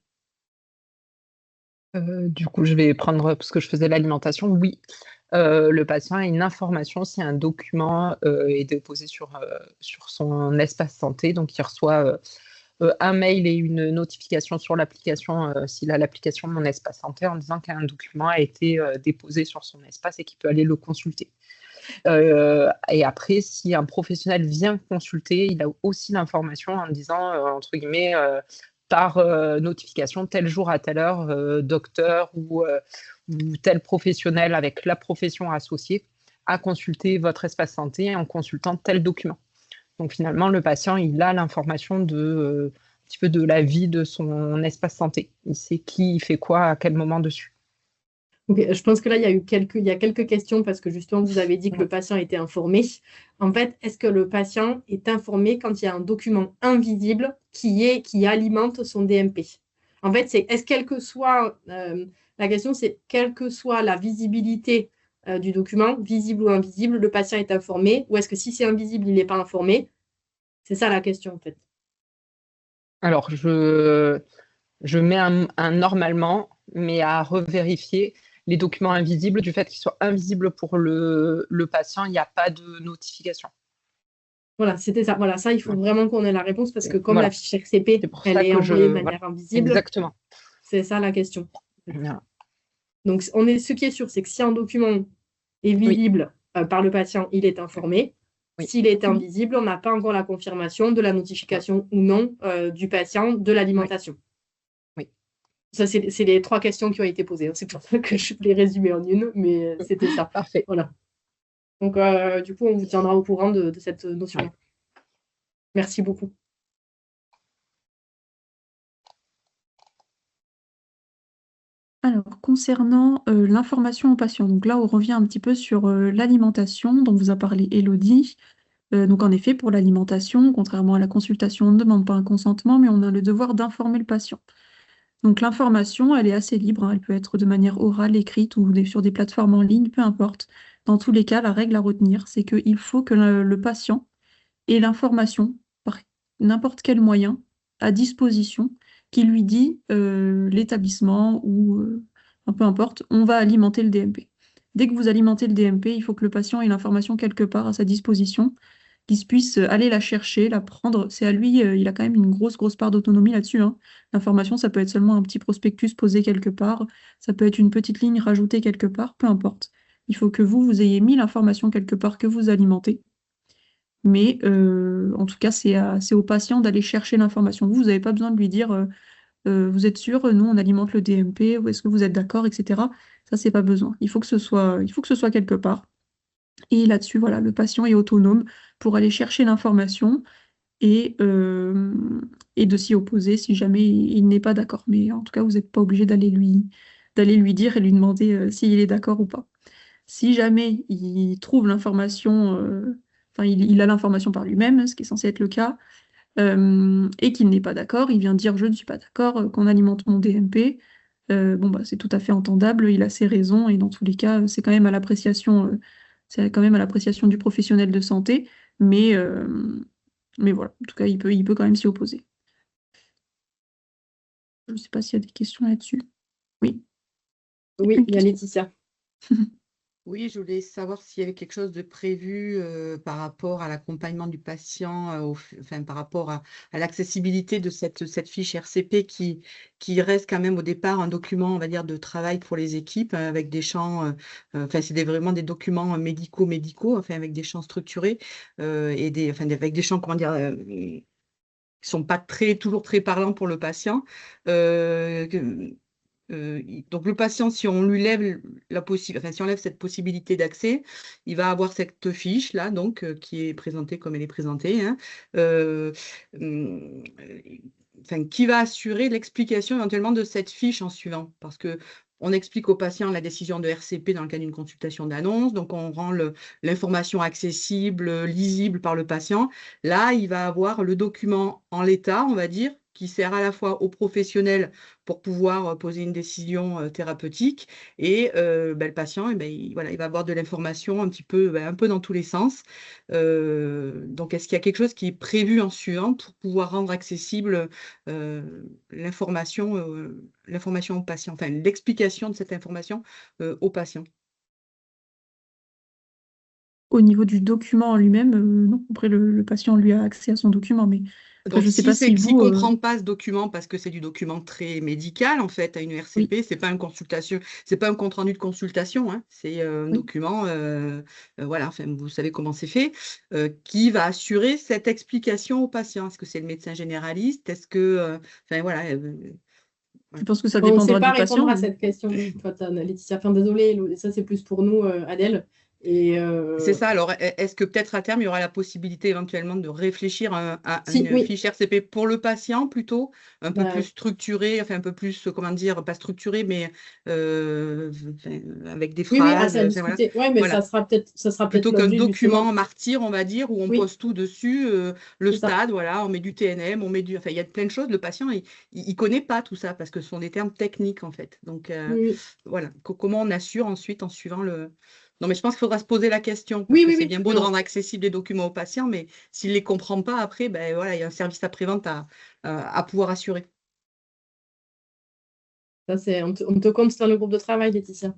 Du coup, je vais prendre, parce que je faisais l'alimentation, oui. Le patient a une information si un document est déposé sur son espace santé, donc il reçoit un mail et une notification sur l'application, s'il a l'application Mon Espace Santé, en disant qu'un document a été déposé sur son espace et qu'il peut aller le consulter. Et après, si un professionnel vient consulter, il a aussi l'information en disant, entre guillemets, par notification, tel jour à telle heure, docteur ou tel professionnel avec la profession associée a consulté votre espace santé en consultant tel document. Donc finalement, le patient, il a l'information un petit peu de la vie de son espace santé. Il sait qui fait quoi à quel moment dessus. Okay, je pense que là, il y a quelques questions parce que justement, vous avez dit que le patient était informé. En fait, est-ce que le patient est informé quand il y a un document invisible qui alimente son DMP? En fait, la question, c'est quelle que soit la visibilité du document, visible ou invisible, le patient est informé, ou est-ce que si c'est invisible, il n'est pas informé? C'est ça la question, en fait. Alors, je mets un normalement, mais à revérifier. Les documents invisibles, du fait qu'ils soient invisibles pour le patient, il n'y a pas de notification. Voilà, c'était ça. Voilà, ça, il faut vraiment qu'on ait la réponse parce que comme Voilà. la fiche RCP, elle est envoyée de manière invisible. Exactement. C'est ça la question. Voilà. Donc, ce qui est sûr, c'est que si un document est visible par le patient, il est informé. Oui. S'il est invisible, on n'a pas encore la confirmation de la notification ou non du patient de l'alimentation. Oui. Ça, c'est les 3 questions qui ont été posées. C'est pour ça que je les résumé en une, mais c'était ça. Parfait. Voilà. Donc, du coup, on vous tiendra au courant de cette notion-là. Merci beaucoup. Alors, concernant l'information aux patients, donc là, on revient un petit peu sur l'alimentation dont vous a parlé Elodie. Donc, en effet, pour l'alimentation, contrairement à la consultation, on ne demande pas un consentement, mais on a le devoir d'informer le patient. Donc, l'information, elle est assez libre, hein. Elle peut être de manière orale, écrite ou sur des plateformes en ligne, peu importe. Dans tous les cas, la règle à retenir, c'est qu'il faut que le patient ait l'information par n'importe quel moyen à disposition qui lui dit l'établissement ou peu importe, on va alimenter le DMP. Dès que vous alimentez le DMP, il faut que le patient ait l'information quelque part à sa disposition, qu'il puisse aller la chercher, la prendre. C'est à lui, il a quand même une grosse part d'autonomie là-dessus, hein. L'information, ça peut être seulement un petit prospectus posé quelque part, ça peut être une petite ligne rajoutée quelque part, peu importe. Il faut que vous ayez mis l'information quelque part que vous alimentez. Mais en tout cas, c'est au patient d'aller chercher l'information. Vous n'avez pas besoin de lui dire vous êtes sûr, nous on alimente le DMP, ou est-ce que vous êtes d'accord, etc. Ça, c'est pas besoin. Il faut que ce soit quelque part. Et là-dessus, voilà, le patient est autonome pour aller chercher l'information et de s'y opposer si jamais il n'est pas d'accord. Mais en tout cas, vous n'êtes pas obligé d'aller lui dire et lui demander s'il est d'accord ou pas. Si jamais il trouve l'information, enfin il a l'information par lui-même, ce qui est censé être le cas, et qu'il n'est pas d'accord, il vient dire je ne suis pas d'accord qu'on alimente mon DMP. Bon bah c'est tout à fait entendable, il a ses raisons et dans tous les cas c'est quand même à l'appréciation du professionnel de santé, mais voilà, en tout cas il peut quand même s'y opposer. Je ne sais pas s'il y a des questions là-dessus. Oui. Oui, il y a Laetitia. Oui, je voulais savoir s'il y avait quelque chose de prévu par rapport à l'accompagnement du patient, enfin, par rapport à l'accessibilité de cette fiche RCP qui reste quand même au départ un document, on va dire, de travail pour les équipes avec des champs, enfin, c'est vraiment des documents médicaux, enfin, avec des champs structurés et avec des champs, comment dire, qui sont pas toujours très parlants pour le patient. Donc le patient, si on lui lève si on lève cette possibilité d'accès, il va avoir cette fiche là, donc qui est présentée comme elle est présentée, hein, qui va assurer l'explication éventuellement de cette fiche en suivant, parce que on explique au patient la décision de RCP dans le cas d'une consultation d'annonce, donc on rend l'information accessible, lisible par le patient. Là, il va avoir le document en l'état, on va dire, qui sert à la fois aux professionnels pour pouvoir poser une décision thérapeutique et le patient, il va avoir de l'information un peu dans tous les sens. Donc, est-ce qu'il y a quelque chose qui est prévu en suivant pour pouvoir rendre accessible l'information au patient, enfin l'explication de cette information au patient? Au niveau du document en lui-même, non. Après, le patient lui a accès à son document, mais après, Donc, je ne sais pas si s'il vous... ne comprend pas ce document parce que c'est du document très médical, en fait, à une RCP, c'est pas une consultation, c'est pas un compte-rendu de consultation, hein, c'est un document, voilà, enfin, vous savez comment c'est fait, qui va assurer cette explication au patient. Est-ce que c'est le médecin généraliste? Est-ce que, enfin, voilà. Je pense que ça On ne dépendra sait pas du patient. répondre à cette question, toi, Laetitia. Enfin, désolée, ça c'est plus pour nous, Adèle. Et c'est ça. Alors, est-ce que peut-être à terme, il y aura la possibilité éventuellement de réfléchir à une fiche RCP pour le patient plutôt, un peu plus structurée, enfin un peu plus, comment dire, pas structurée, mais avec des phrases. Oui, à discuter. Voilà. Mais Voilà. ça sera Plutôt qu'un l'objet, document justement. martyr, on va dire, où on pose tout dessus, le C'est ça. stade, voilà, on met du TNM, on met du. Enfin, il y a plein de choses. Le patient, il connaît pas tout ça parce que ce sont des termes techniques, en fait. Donc, voilà. Comment on assure ensuite en suivant le. Non, mais je pense qu'il faudra se poser la question, parce que c'est bien beau de rendre accessibles les documents aux patients, mais s'il ne les comprend pas, après, ben, voilà, il y a un service après-vente à pouvoir assurer. Ça, on te compte dans le groupe de travail, Laetitia.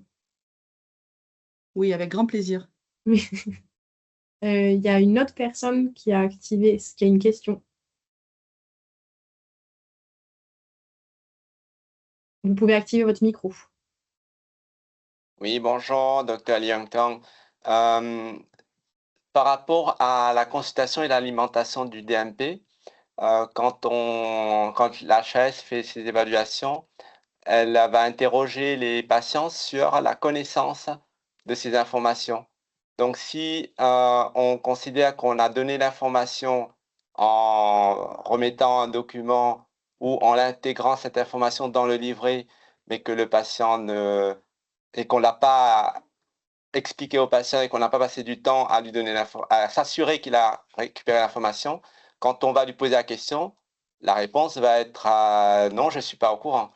Oui, avec grand plaisir. Oui. Il y a une autre personne qui a une question. Vous pouvez activer votre micro. Oui, bonjour, Dr. Liang Tong. Par rapport à la consultation et l'alimentation du DMP, quand l'HAS fait ses évaluations, elle va interroger les patients sur la connaissance de ces informations. Donc, si on considère qu'on a donné l'information en remettant un document ou en intégrant cette information dans le livret, mais que le patient et qu'on ne l'a pas expliqué au patient et qu'on n'a pas passé du temps à lui donner à s'assurer qu'il a récupéré l'information, quand on va lui poser la question, la réponse va être non, je ne suis pas au courant.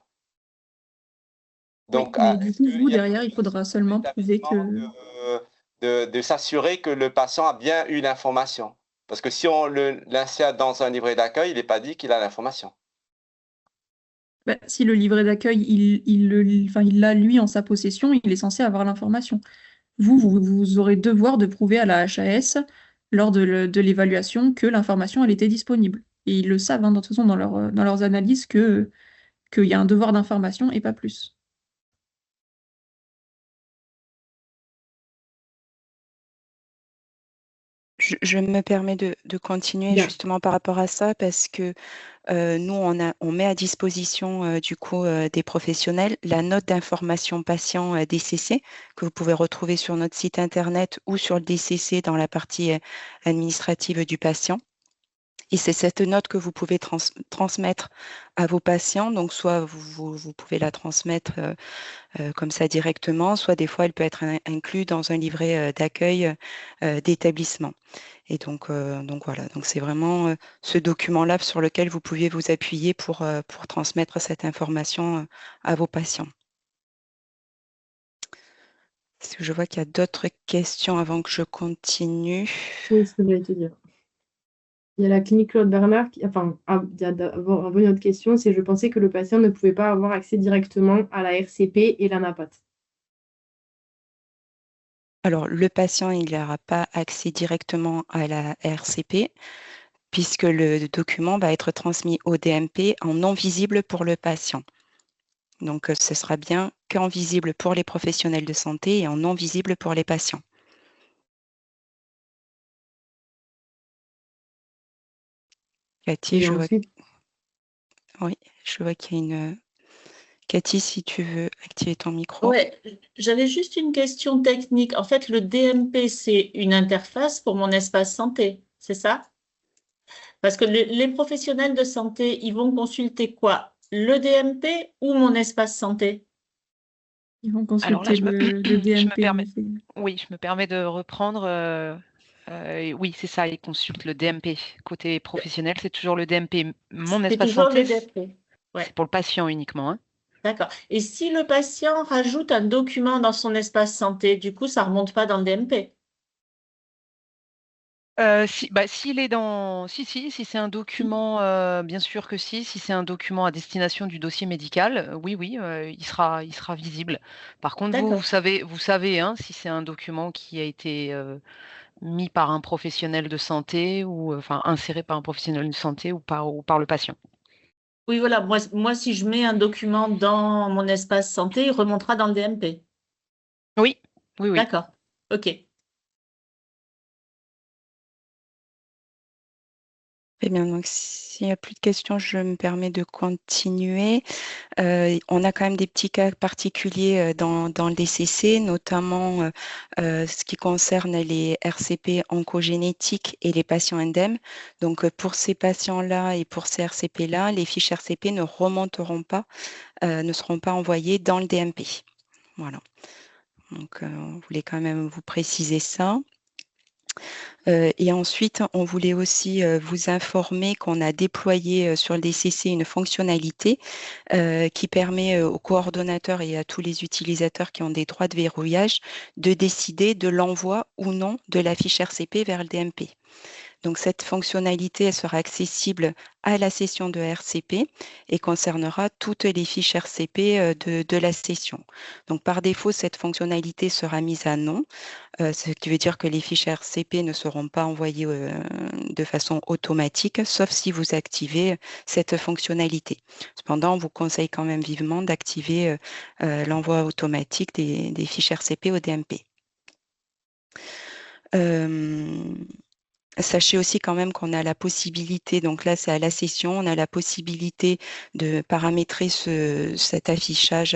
Donc, oui, mais du coup, vous, derrière, il faudra seulement prouver que... de s'assurer que le patient a bien eu l'information. Parce que si on l'insère dans un livret d'accueil, il n'est pas dit qu'il a l'information. Bah, si le livret d'accueil, il l'a lui en sa possession, il est censé avoir l'information. Vous aurez devoir de prouver à la HAS lors de l'évaluation que l'information, elle était disponible. Et ils le savent, hein, de toute façon, dans leurs analyses, qu'il y a un devoir d'information et pas plus. Je me permets de continuer Bien. justement par rapport à ça parce que nous, on met à disposition du coup des professionnels la note d'information patient DCC que vous pouvez retrouver sur notre site internet ou sur le DCC dans la partie administrative du patient. Et c'est cette note que vous pouvez transmettre à vos patients. Donc, soit vous pouvez la transmettre comme ça directement, soit des fois, elle peut être inclue dans un livret d'accueil d'établissement. Et donc voilà, donc c'est vraiment ce document-là sur lequel vous pouviez vous appuyer pour transmettre cette information à vos patients. Est-ce que je vois qu'il y a d'autres questions avant que je continue? Oui, ce que j'allais te dire. Il y a la clinique Claude Bernard, il y a d'abord une autre question, c'est je pensais que le patient ne pouvait pas avoir accès directement à la RCP et la NAPAT. Alors, le patient, il n'aura pas accès directement à la RCP puisque le document va être transmis au DMP en non visible pour le patient. Donc, ce sera bien qu'en visible pour les professionnels de santé et en non visible pour les patients. Cathy, Et je vois... ensuite, Oui, je vois qu'il y a une... Cathy, si tu veux activer ton micro. Oui, j'avais juste une question technique. En fait, le DMP, c'est une interface pour mon espace santé, c'est ça? Parce que les professionnels de santé, ils vont consulter quoi? Le DMP ou mon espace santé? Ils vont Alors là, consulter le DMP, en effet. oui, je me permets de reprendre. Oui, c'est ça, ils consultent le DMP. Côté professionnel, c'est toujours le DMP. Mon C'est espace toujours le santé, DMP. Ouais, c'est pour le patient uniquement, hein. d'accord. Et si le patient rajoute un document dans son espace santé, du coup, ça ne remonte pas dans le DMP? S'il est dans... Si c'est un document, bien sûr que si c'est un document à destination du dossier médical, oui, il sera visible. Par contre, vous D'accord. savez, hein, si c'est un document qui a été mis par un professionnel de santé ou enfin inséré par un professionnel de santé ou par le patient. Oui, voilà. Moi, si je mets un document dans mon espace santé, il remontera dans le DMP. Oui. D'accord. OK. Très bien, donc s'il n'y a plus de questions, je me permets de continuer. On a quand même des petits cas particuliers dans le DCC, notamment ce qui concerne les RCP oncogénétiques et les patients indemnes. Donc pour ces patients-là et pour ces RCP-là, les fiches RCP ne remonteront pas, ne seront pas envoyées dans le DMP. Voilà. Donc on voulait quand même vous préciser ça. Et ensuite, on voulait aussi vous informer qu'on a déployé sur le DCC une fonctionnalité qui permet aux coordonnateurs et à tous les utilisateurs qui ont des droits de verrouillage de décider de l'envoi ou non de la fiche RCP vers le DMP. Donc, cette fonctionnalité, elle sera accessible à la session de RCP et concernera toutes les fiches RCP de la session. Donc, par défaut, cette fonctionnalité sera mise à non, ce qui veut dire que les fiches RCP ne seront pas envoyées de façon automatique, sauf si vous activez cette fonctionnalité. Cependant, on vous conseille quand même vivement d'activer l'envoi automatique des fiches RCP au DMP. Sachez aussi quand même qu'on a la possibilité, donc là c'est à la session, on a la possibilité de paramétrer cet affichage,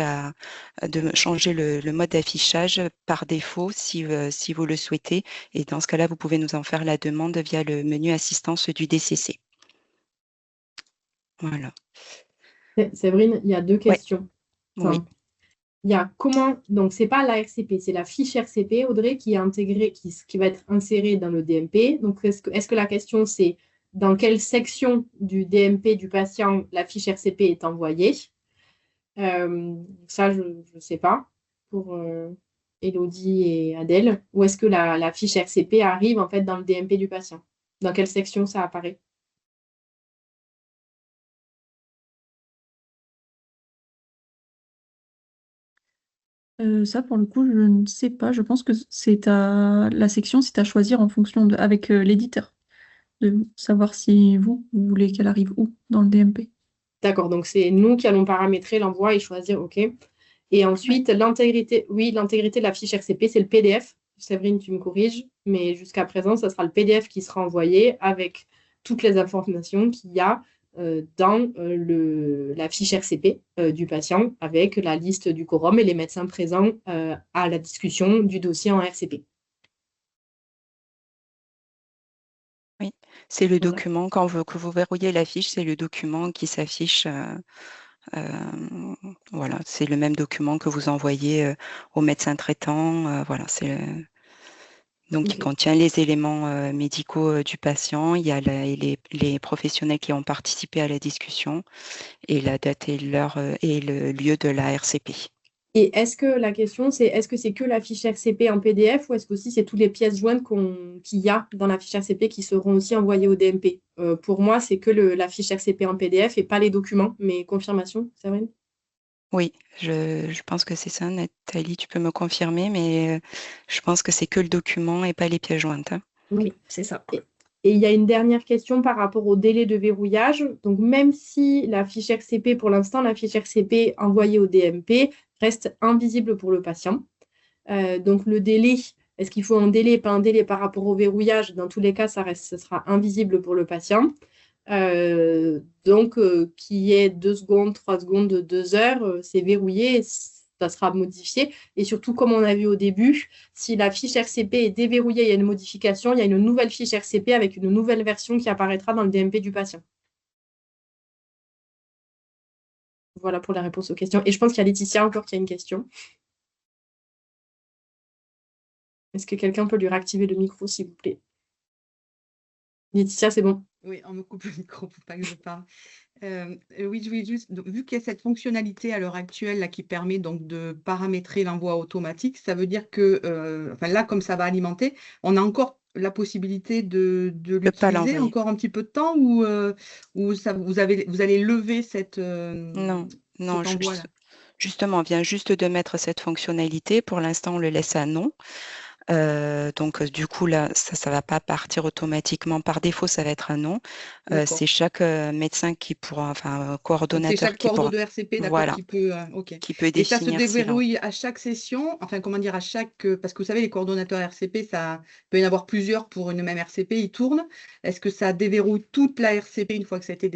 de changer le mode d'affichage par défaut si vous le souhaitez. Et dans ce cas-là, vous pouvez nous en faire la demande via le menu assistance du DCC. Voilà. Séverine, il y a deux questions. Ouais. Oui. Il y a comment, donc c'est pas la RCP, c'est la fiche RCP, Audrey, qui est intégrée, qui va être insérée dans le DMP. Donc, est-ce que la question, c'est dans quelle section du DMP du patient la fiche RCP est envoyée? Ça, je ne sais pas, pour Élodie et Adèle. Ou est-ce que la fiche RCP arrive en fait dans le DMP du patient? Dans quelle section ça apparaît? Ça, pour le coup, je ne sais pas. Je pense que c'est la section, c'est à choisir en fonction avec l'éditeur, de savoir si vous voulez qu'elle arrive où dans le DMP. D'accord, donc c'est nous qui allons paramétrer l'envoi et choisir, OK. Et ensuite, l'intégrité de la fiche RCP, c'est le PDF. Séverine, tu me corriges, mais jusqu'à présent, ça sera le PDF qui sera envoyé avec toutes les informations qu'il y a dans la fiche RCP du patient, avec la liste du quorum et les médecins présents à la discussion du dossier en RCP. Oui, c'est le document, que vous verrouillez la fiche, c'est le document qui s'affiche. Voilà, c'est le même document que vous envoyez au médecin traitant. Voilà, donc qui contient les éléments médicaux du patient. Il y a les professionnels qui ont participé à la discussion et la date et l'heure et le lieu de la RCP. Et est-ce que la question, c'est est-ce que c'est que la fiche RCP en PDF ou est-ce que aussi c'est toutes les pièces jointes qu'il y a dans la fiche RCP qui seront aussi envoyées au DMP? Pour moi, c'est que la fiche RCP en PDF et pas les documents. Mais confirmation, Séverine? Oui, je pense que c'est ça, Nathalie, tu peux me confirmer, mais je pense que c'est que le document et pas les pièces jointes. Hein. Oui, c'est ça. Et il y a une dernière question par rapport au délai de verrouillage. Donc, même si la fiche RCP, pour l'instant, la fiche RCP envoyée au DMP reste invisible pour le patient. Donc, le délai, est-ce qu'il faut un délai, pas un délai par rapport au verrouillage? Dans tous les cas, ça sera invisible pour le patient. Donc, qu'il y ait 2 secondes, 3 secondes, 2 heures, c'est verrouillé, ça sera modifié. Et surtout, comme on a vu au début, si la fiche RCP est déverrouillée, il y a une modification, il y a une nouvelle fiche RCP avec une nouvelle version qui apparaîtra dans le DMP du patient. Voilà pour la réponse aux questions. Et je pense qu'il y a Laetitia encore qui a une question. Est-ce que quelqu'un peut lui réactiver le micro, s'il vous plaît? Laetitia, c'est bon. Oui, on me coupe le micro pour pas que je parle. Oui, je voulais juste, vu qu'il y a cette fonctionnalité à l'heure actuelle là, qui permet donc de paramétrer l'envoi automatique, ça veut dire que, enfin là, comme ça va alimenter, on a encore la possibilité de l'utiliser encore un petit peu de temps ou ça, vous allez lever cette non, justement, on vient juste de mettre cette fonctionnalité. Pour l'instant, on le laisse à non. Donc, du coup, là, ça va pas partir automatiquement. Par défaut, ça va être un non. C'est chaque médecin qui pourra, enfin, coordonnateur c'est chaque qui pourra, de RCP, voilà, qui peut définir. Et ça se déverrouille à chaque session, enfin, comment dire, parce que vous savez, les coordonnateurs RCP, ça peut y en avoir plusieurs pour une même RCP, ils tournent. Est-ce que ça déverrouille toute la RCP une fois que ça a été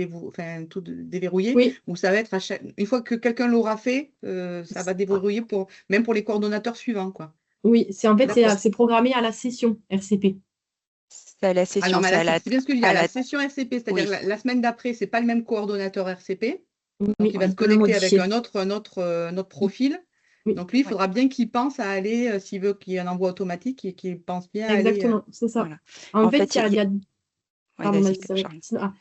tout déverrouillé? Oui. Ou ça va être une fois que quelqu'un l'aura fait, ça va déverrouiller même pour les coordonnateurs suivants, quoi. Oui, c'est programmé à la session RCP. C'est à la session. C'est bien ce que je dis, à la session RCP, c'est-à-dire la semaine d'après, c'est pas le même coordonnateur RCP. Donc, il va se connecter avec un autre profil. Oui. Donc, lui, il faudra bien qu'il pense à aller, s'il veut qu'il y ait un envoi automatique, et qu'il pense bien à aller. Exactement, c'est ça. Voilà. En fait, il y a...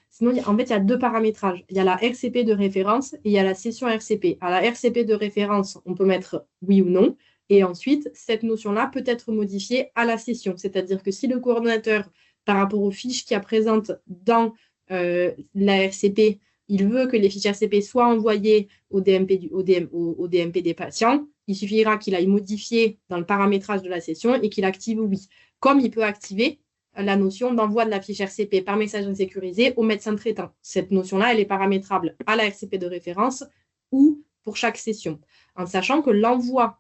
Sinon, en fait, il y a 2 paramétrages. Il y a la RCP de référence et il y a la session RCP. À la RCP de référence, on peut mettre oui ou non. Et ensuite, cette notion-là peut être modifiée à la session. C'est-à-dire que si le coordonnateur par rapport aux fiches qu'il y a présentes dans la RCP, il veut que les fiches RCP soient envoyées au DMP, au DMP des patients. Il suffira qu'il aille modifier dans le paramétrage de la session et qu'il active oui. Comme il peut activer la notion d'envoi de la fiche RCP par messagerie sécurisée au médecin traitant. Cette notion-là, elle est paramétrable à la RCP de référence ou pour chaque session, en sachant que l'envoi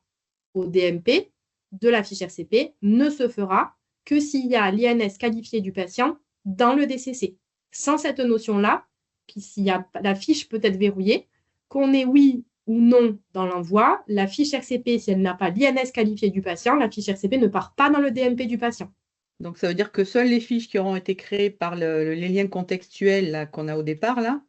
au DMP de la fiche RCP ne se fera que s'il y a l'INS qualifié du patient dans le DCC. Sans cette notion-là, la fiche peut être verrouillée, qu'on ait oui ou non dans l'envoi, la fiche RCP, si elle n'a pas l'INS qualifié du patient, la fiche RCP ne part pas dans le DMP du patient. Donc, ça veut dire que seules les fiches qui auront été créées par les liens contextuels qu'on a au départ, là,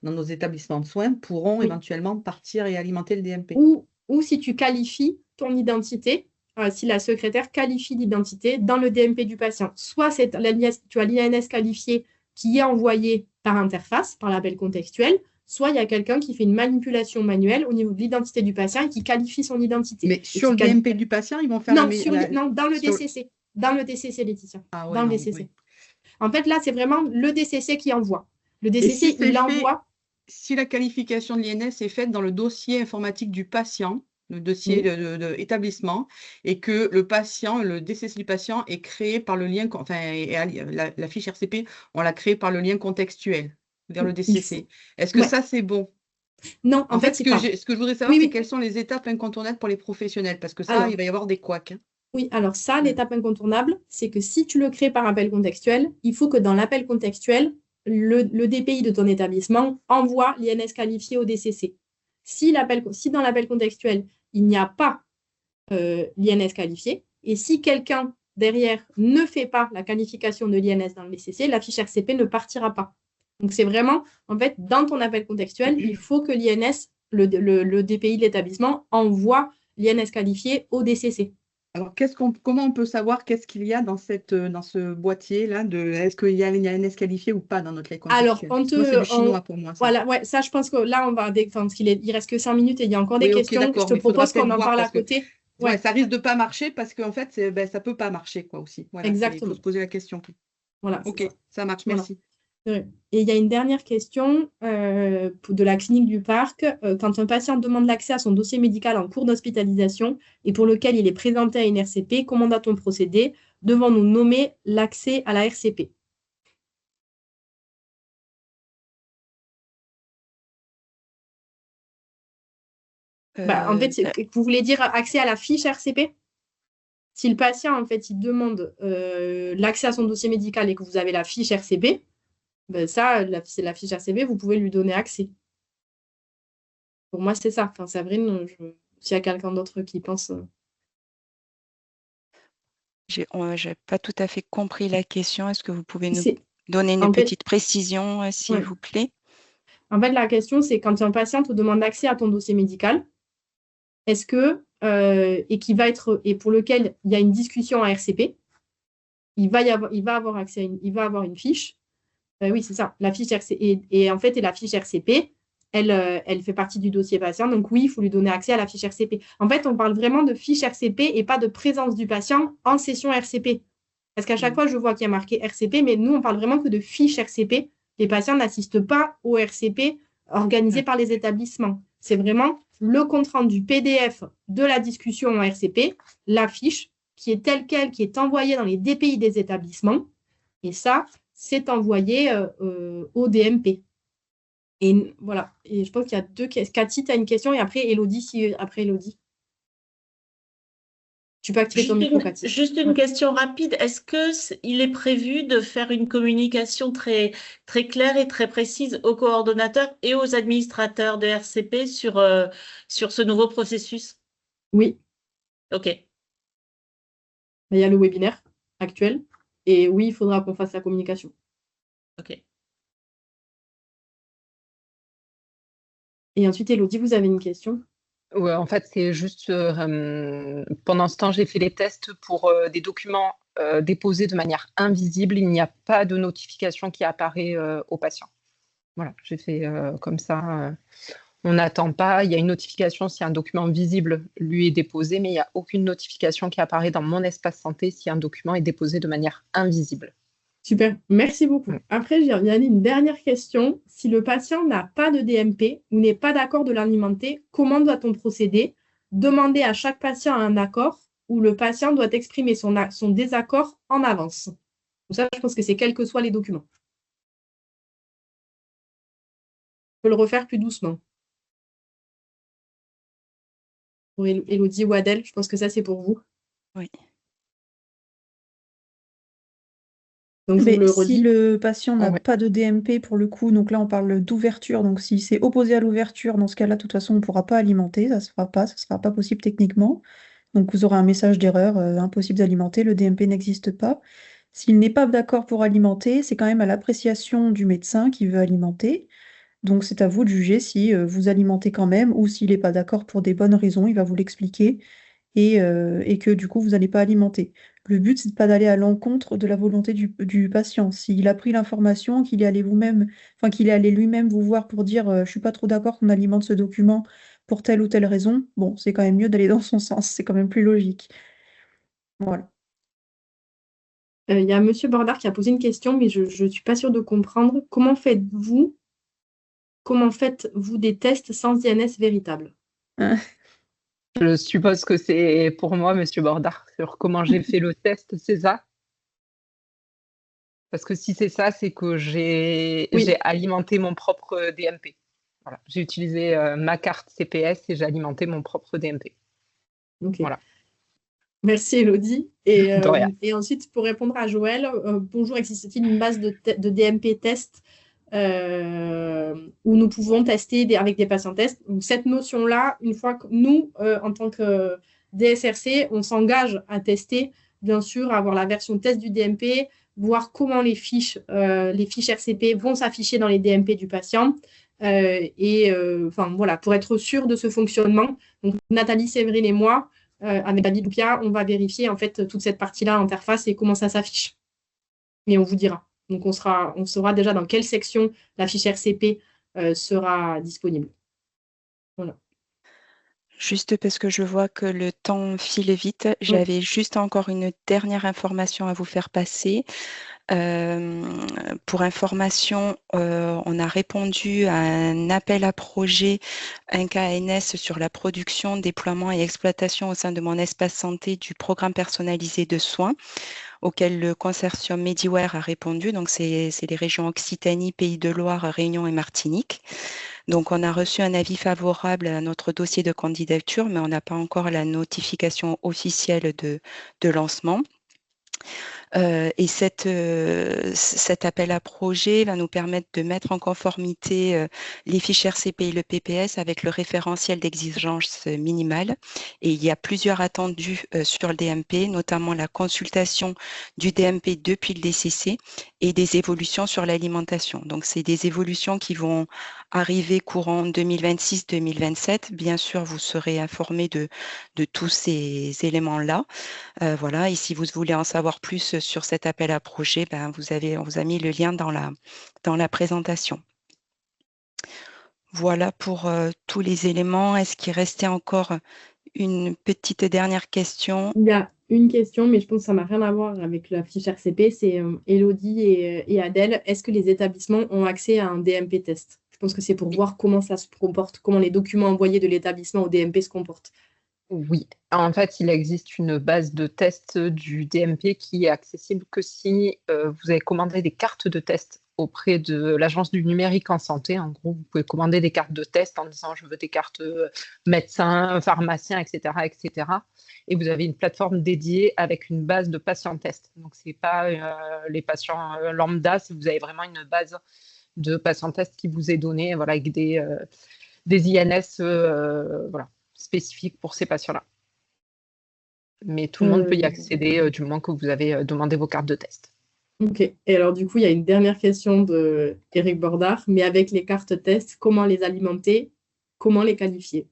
dans nos établissements de soins, pourront éventuellement partir et alimenter le DMP. Ou si tu qualifies ton identité, si la secrétaire qualifie l'identité dans le DMP du patient. Soit tu as l'INS qualifié qui est envoyé par interface, par l'appel contextuel, soit il y a quelqu'un qui fait une manipulation manuelle au niveau de l'identité du patient et qui qualifie son identité. Mais sur le DMP du patient, ils vont faire non, dans le DCC. Dans le DCC, Laetitia. Ah, ouais, dans le DCC. Oui. En fait, là, c'est vraiment le DCC qui envoie. Le DCC, il envoie. Si la qualification de l'INS est faite dans le dossier informatique du patient, le dossier d'établissement, et que le patient, le DCC du patient est créé par le lien, la fiche RCP, on l'a créée par le lien contextuel vers le DCC. Est-ce que ça, c'est bon? Non, en fait, ce que je voudrais savoir, c'est quelles sont les étapes incontournables pour les professionnels, parce que ça, il va y avoir des couacs. Hein. Oui, alors ça, l'étape incontournable, c'est que si tu le crées par appel contextuel, il faut que dans l'appel contextuel, le DPI de ton établissement envoie l'INS qualifié au DCC. Si dans l'appel contextuel, il n'y a pas l'INS qualifié, et si quelqu'un derrière ne fait pas la qualification de l'INS dans le DCC, la fiche RCP ne partira pas. Donc, c'est vraiment, en fait, dans ton appel contextuel, il faut que l'INS, le DPI de l'établissement, envoie l'INS qualifié au DCC. Alors, comment on peut savoir qu'est-ce qu'il y a dans ce boîtier-là est-ce qu'il y a l'INS qualifié ou pas dans notre lait contextuel? Alors, c'est du chinois pour moi. Ça. Voilà, ouais, ça, je pense que là, on va, parce il reste que 5 minutes et il y a encore des questions. Je te propose qu'on en parle à côté. Ouais, ça risque de pas marcher parce qu'en fait, ça peut pas marcher quoi aussi. Voilà, exactement. Il faut se poser la question. Voilà. Ok, ça marche. Merci. Voilà. Et il y a une dernière question de la clinique du Parc. Quand un patient demande l'accès à son dossier médical en cours d'hospitalisation et pour lequel il est présenté à une RCP, comment doit-on procéder? Devons-nous nommer l'accès à la RCP? En fait, vous voulez dire accès à la fiche RCP? Si le patient, en fait, il demande l'accès à son dossier médical et que vous avez la fiche RCP, c'est la fiche RCP, vous pouvez lui donner accès. Pour moi, c'est ça. Enfin, Séverine, s'il y a quelqu'un d'autre qui pense... Je n'ai pas tout à fait compris la question. Est-ce que vous pouvez nous donner une petite précision, s'il vous plaît? En fait, la question, c'est quand un patient te demande accès à ton dossier médical, est-ce que, et pour lequel il y a une discussion à RCP, il va avoir accès il va avoir une fiche. Oui, c'est ça, la fiche RCP. Et en fait, la fiche RCP, elle fait partie du dossier patient. Donc oui, il faut lui donner accès à la fiche RCP. En fait, on parle vraiment de fiche RCP et pas de présence du patient en session RCP. Parce qu'à chaque fois, je vois qu'il y a marqué RCP, mais nous, on parle vraiment que de fiche RCP. Les patients n'assistent pas au RCP organisé par les établissements. C'est vraiment le compte-rendu PDF de la discussion en RCP, la fiche qui est telle qu'elle, qui est envoyée dans les DPI des établissements. Et ça, c'est envoyé au DMP. Et voilà. Et je pense qu'il y a deux questions. Cathy, tu as une question et après Elodie, Elodie. Tu peux activer ton micro, Cathy. Juste une question rapide. Est-ce qu'il est prévu de faire une communication très, très claire et très précise aux coordonnateurs et aux administrateurs de RCP sur ce nouveau processus? Oui. OK. Il y a le webinaire actuel. Et oui, il faudra qu'on fasse la communication. OK. Et ensuite, Elodie, vous avez une question? Ouais, en fait, c'est juste, pendant ce temps, j'ai fait les tests pour des documents déposés de manière invisible. Il n'y a pas de notification qui apparaît au patient. Voilà, j'ai fait comme ça. On n'attend pas, il y a une notification si un document visible lui est déposé, mais il n'y a aucune notification qui apparaît dans mon espace santé si un document est déposé de manière invisible. Super, merci beaucoup. Après, j'ai une dernière question. Si le patient n'a pas de DMP ou n'est pas d'accord de l'alimenter, comment doit-on procéder? Demander à chaque patient un accord ou le patient doit exprimer son désaccord en avance? Donc ça, je pense que c'est quels que soient les documents. Je peux le refaire plus doucement. Pour Élodie ou Adèle, je pense que ça, c'est pour vous. Oui. Donc, je vous le Si redis. le patient n'a Ouais. pas de DMP pour le coup, donc là on parle d'ouverture, donc s'il s'est opposé à l'ouverture, dans ce cas-là, de toute façon, on ne pourra pas alimenter, ça ne sera pas possible techniquement. Donc vous aurez un message d'erreur, impossible d'alimenter, le DMP n'existe pas. S'il n'est pas d'accord pour alimenter, c'est quand même à l'appréciation du médecin qui veut alimenter. Donc c'est à vous de juger si vous alimentez quand même ou s'il n'est pas d'accord pour des bonnes raisons, il va vous l'expliquer et que du coup vous n'allez pas alimenter. Le but, c'est de pas d'aller à l'encontre de la volonté du patient. S'il a pris l'information, qu'il est allé qu'il est allé lui-même vous voir pour dire je suis pas trop d'accord qu'on alimente ce document pour telle ou telle raison, bon, c'est quand même mieux d'aller dans son sens, c'est quand même plus logique. Voilà. Il y a Monsieur Bordard qui a posé une question, mais je ne suis pas sûre de comprendre. Comment faites-vous des tests sans INS véritable? Je suppose que c'est pour moi, Monsieur Bordard, sur comment j'ai fait le test, c'est ça? Parce que si c'est ça, c'est que j'ai alimenté mon propre DMP. Voilà. J'ai utilisé ma carte CPS et j'ai alimenté mon propre DMP. Ok. Voilà. Merci Élodie. Et De rien. ensuite, pour répondre à Joël, bonjour, existe-t-il une base de DMP test où nous pouvons tester avec des patients tests? Donc, cette notion-là, une fois que nous, en tant que DSRC, on s'engage à tester, bien sûr, à avoir la version test du DMP, voir comment les fiches RCP vont s'afficher dans les DMP du patient. Voilà, pour être sûr de ce fonctionnement. Donc, Nathalie Séverine et moi, avec David Loupia, on va vérifier en fait toute cette partie-là, interface et comment ça s'affiche. Mais on vous dira. Donc, on saura déjà dans quelle section la fiche RCP sera disponible. Voilà. Juste parce que je vois que le temps file vite, j'avais juste encore une dernière information à vous faire passer. Pour information, on a répondu à un appel à projet, un KNS sur la production, déploiement et exploitation au sein de mon espace santé du programme personnalisé de soins auquel le consortium Mediware a répondu. Donc, c'est les régions Occitanie, Pays de Loire, Réunion et Martinique. Donc, on a reçu un avis favorable à notre dossier de candidature, mais on n'a pas encore la notification officielle de lancement. Et cet appel à projet va nous permettre de mettre en conformité les fiches RCP et le PPS avec le référentiel d'exigence minimale. Et il y a plusieurs attendus sur le DMP, notamment la consultation du DMP depuis le DCC et des évolutions sur l'alimentation. Donc, c'est des évolutions qui vont arriver courant 2026-2027. Bien sûr, vous serez informés de tous ces éléments-là. Voilà, et si vous voulez en savoir plus sur cet appel à projet, on vous a mis le lien dans la présentation. Voilà pour tous les éléments. Est-ce qu'il restait encore une petite dernière question? Il y a une question, mais je pense que ça n'a rien à voir avec la fiche RCP. C'est Élodie et Adèle. Est-ce que les établissements ont accès à un DMP test? Je pense que c'est pour voir comment ça se comporte, comment les documents envoyés de l'établissement au DMP se comportent. Oui, en fait, il existe une base de test du DMP qui est accessible que si vous avez commandé des cartes de test auprès de l'Agence du numérique en santé. En gros, vous pouvez commander des cartes de test en disant je veux des cartes médecins, pharmaciens, etc., etc. Et vous avez une plateforme dédiée avec une base de patients test. Donc, ce n'est pas les patients lambda, vous avez vraiment une base de patients test qui vous est donnée, voilà, avec des INS voilà, spécifiques pour ces patients-là. Mais tout le monde peut y accéder du moment que vous avez demandé vos cartes de test. Ok. Et alors, du coup, il y a une dernière question d'Éric Bordard. Mais avec les cartes test, comment les alimenter? Comment les qualifier?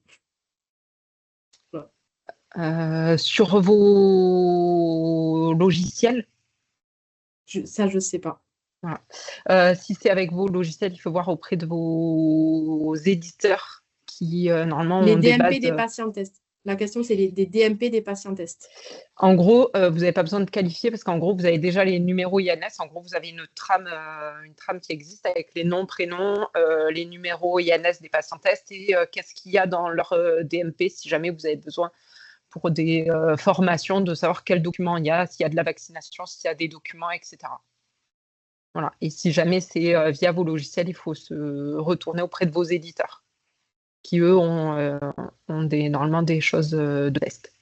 Voilà. Sur vos logiciels? Ça, je ne sais pas. Voilà. Si c'est avec vos logiciels, il faut voir auprès de vos éditeurs qui, normalement, Les ont des DMP bases. des patients tests. La question, c'est des DMP des patients tests. En gros, vous n'avez pas besoin de qualifier parce qu'en gros, vous avez déjà les numéros INS. En gros, vous avez une trame qui existe avec les noms, prénoms, les numéros INS des patients tests et qu'est-ce qu'il y a dans leur DMP si jamais vous avez besoin pour des formations de savoir quels documents il y a, s'il y a de la vaccination, s'il y a des documents, etc. Voilà. Et si jamais c'est via vos logiciels, il faut se retourner auprès de vos éditeurs qui, eux, ont normalement des choses de test.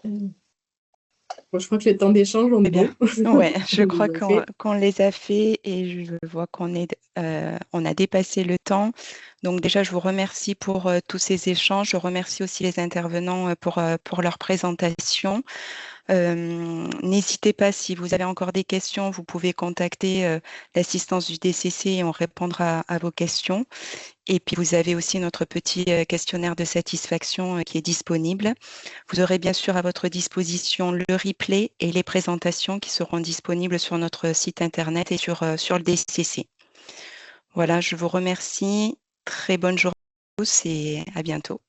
Bon, je crois que le temps d'échange, on est bien. bon. Ouais, je crois qu'on les a fait et je vois qu'on a dépassé le temps. Donc déjà, je vous remercie pour tous ces échanges. Je remercie aussi les intervenants pour leur présentation. N'hésitez pas, si vous avez encore des questions, vous pouvez contacter l'assistance du DCC et on répondra à vos questions. Et puis, vous avez aussi notre petit questionnaire de satisfaction qui est disponible. Vous aurez bien sûr à votre disposition le replay et les présentations qui seront disponibles sur notre site internet et sur le DCC. Voilà, je vous remercie. Très bonne journée à tous et à bientôt.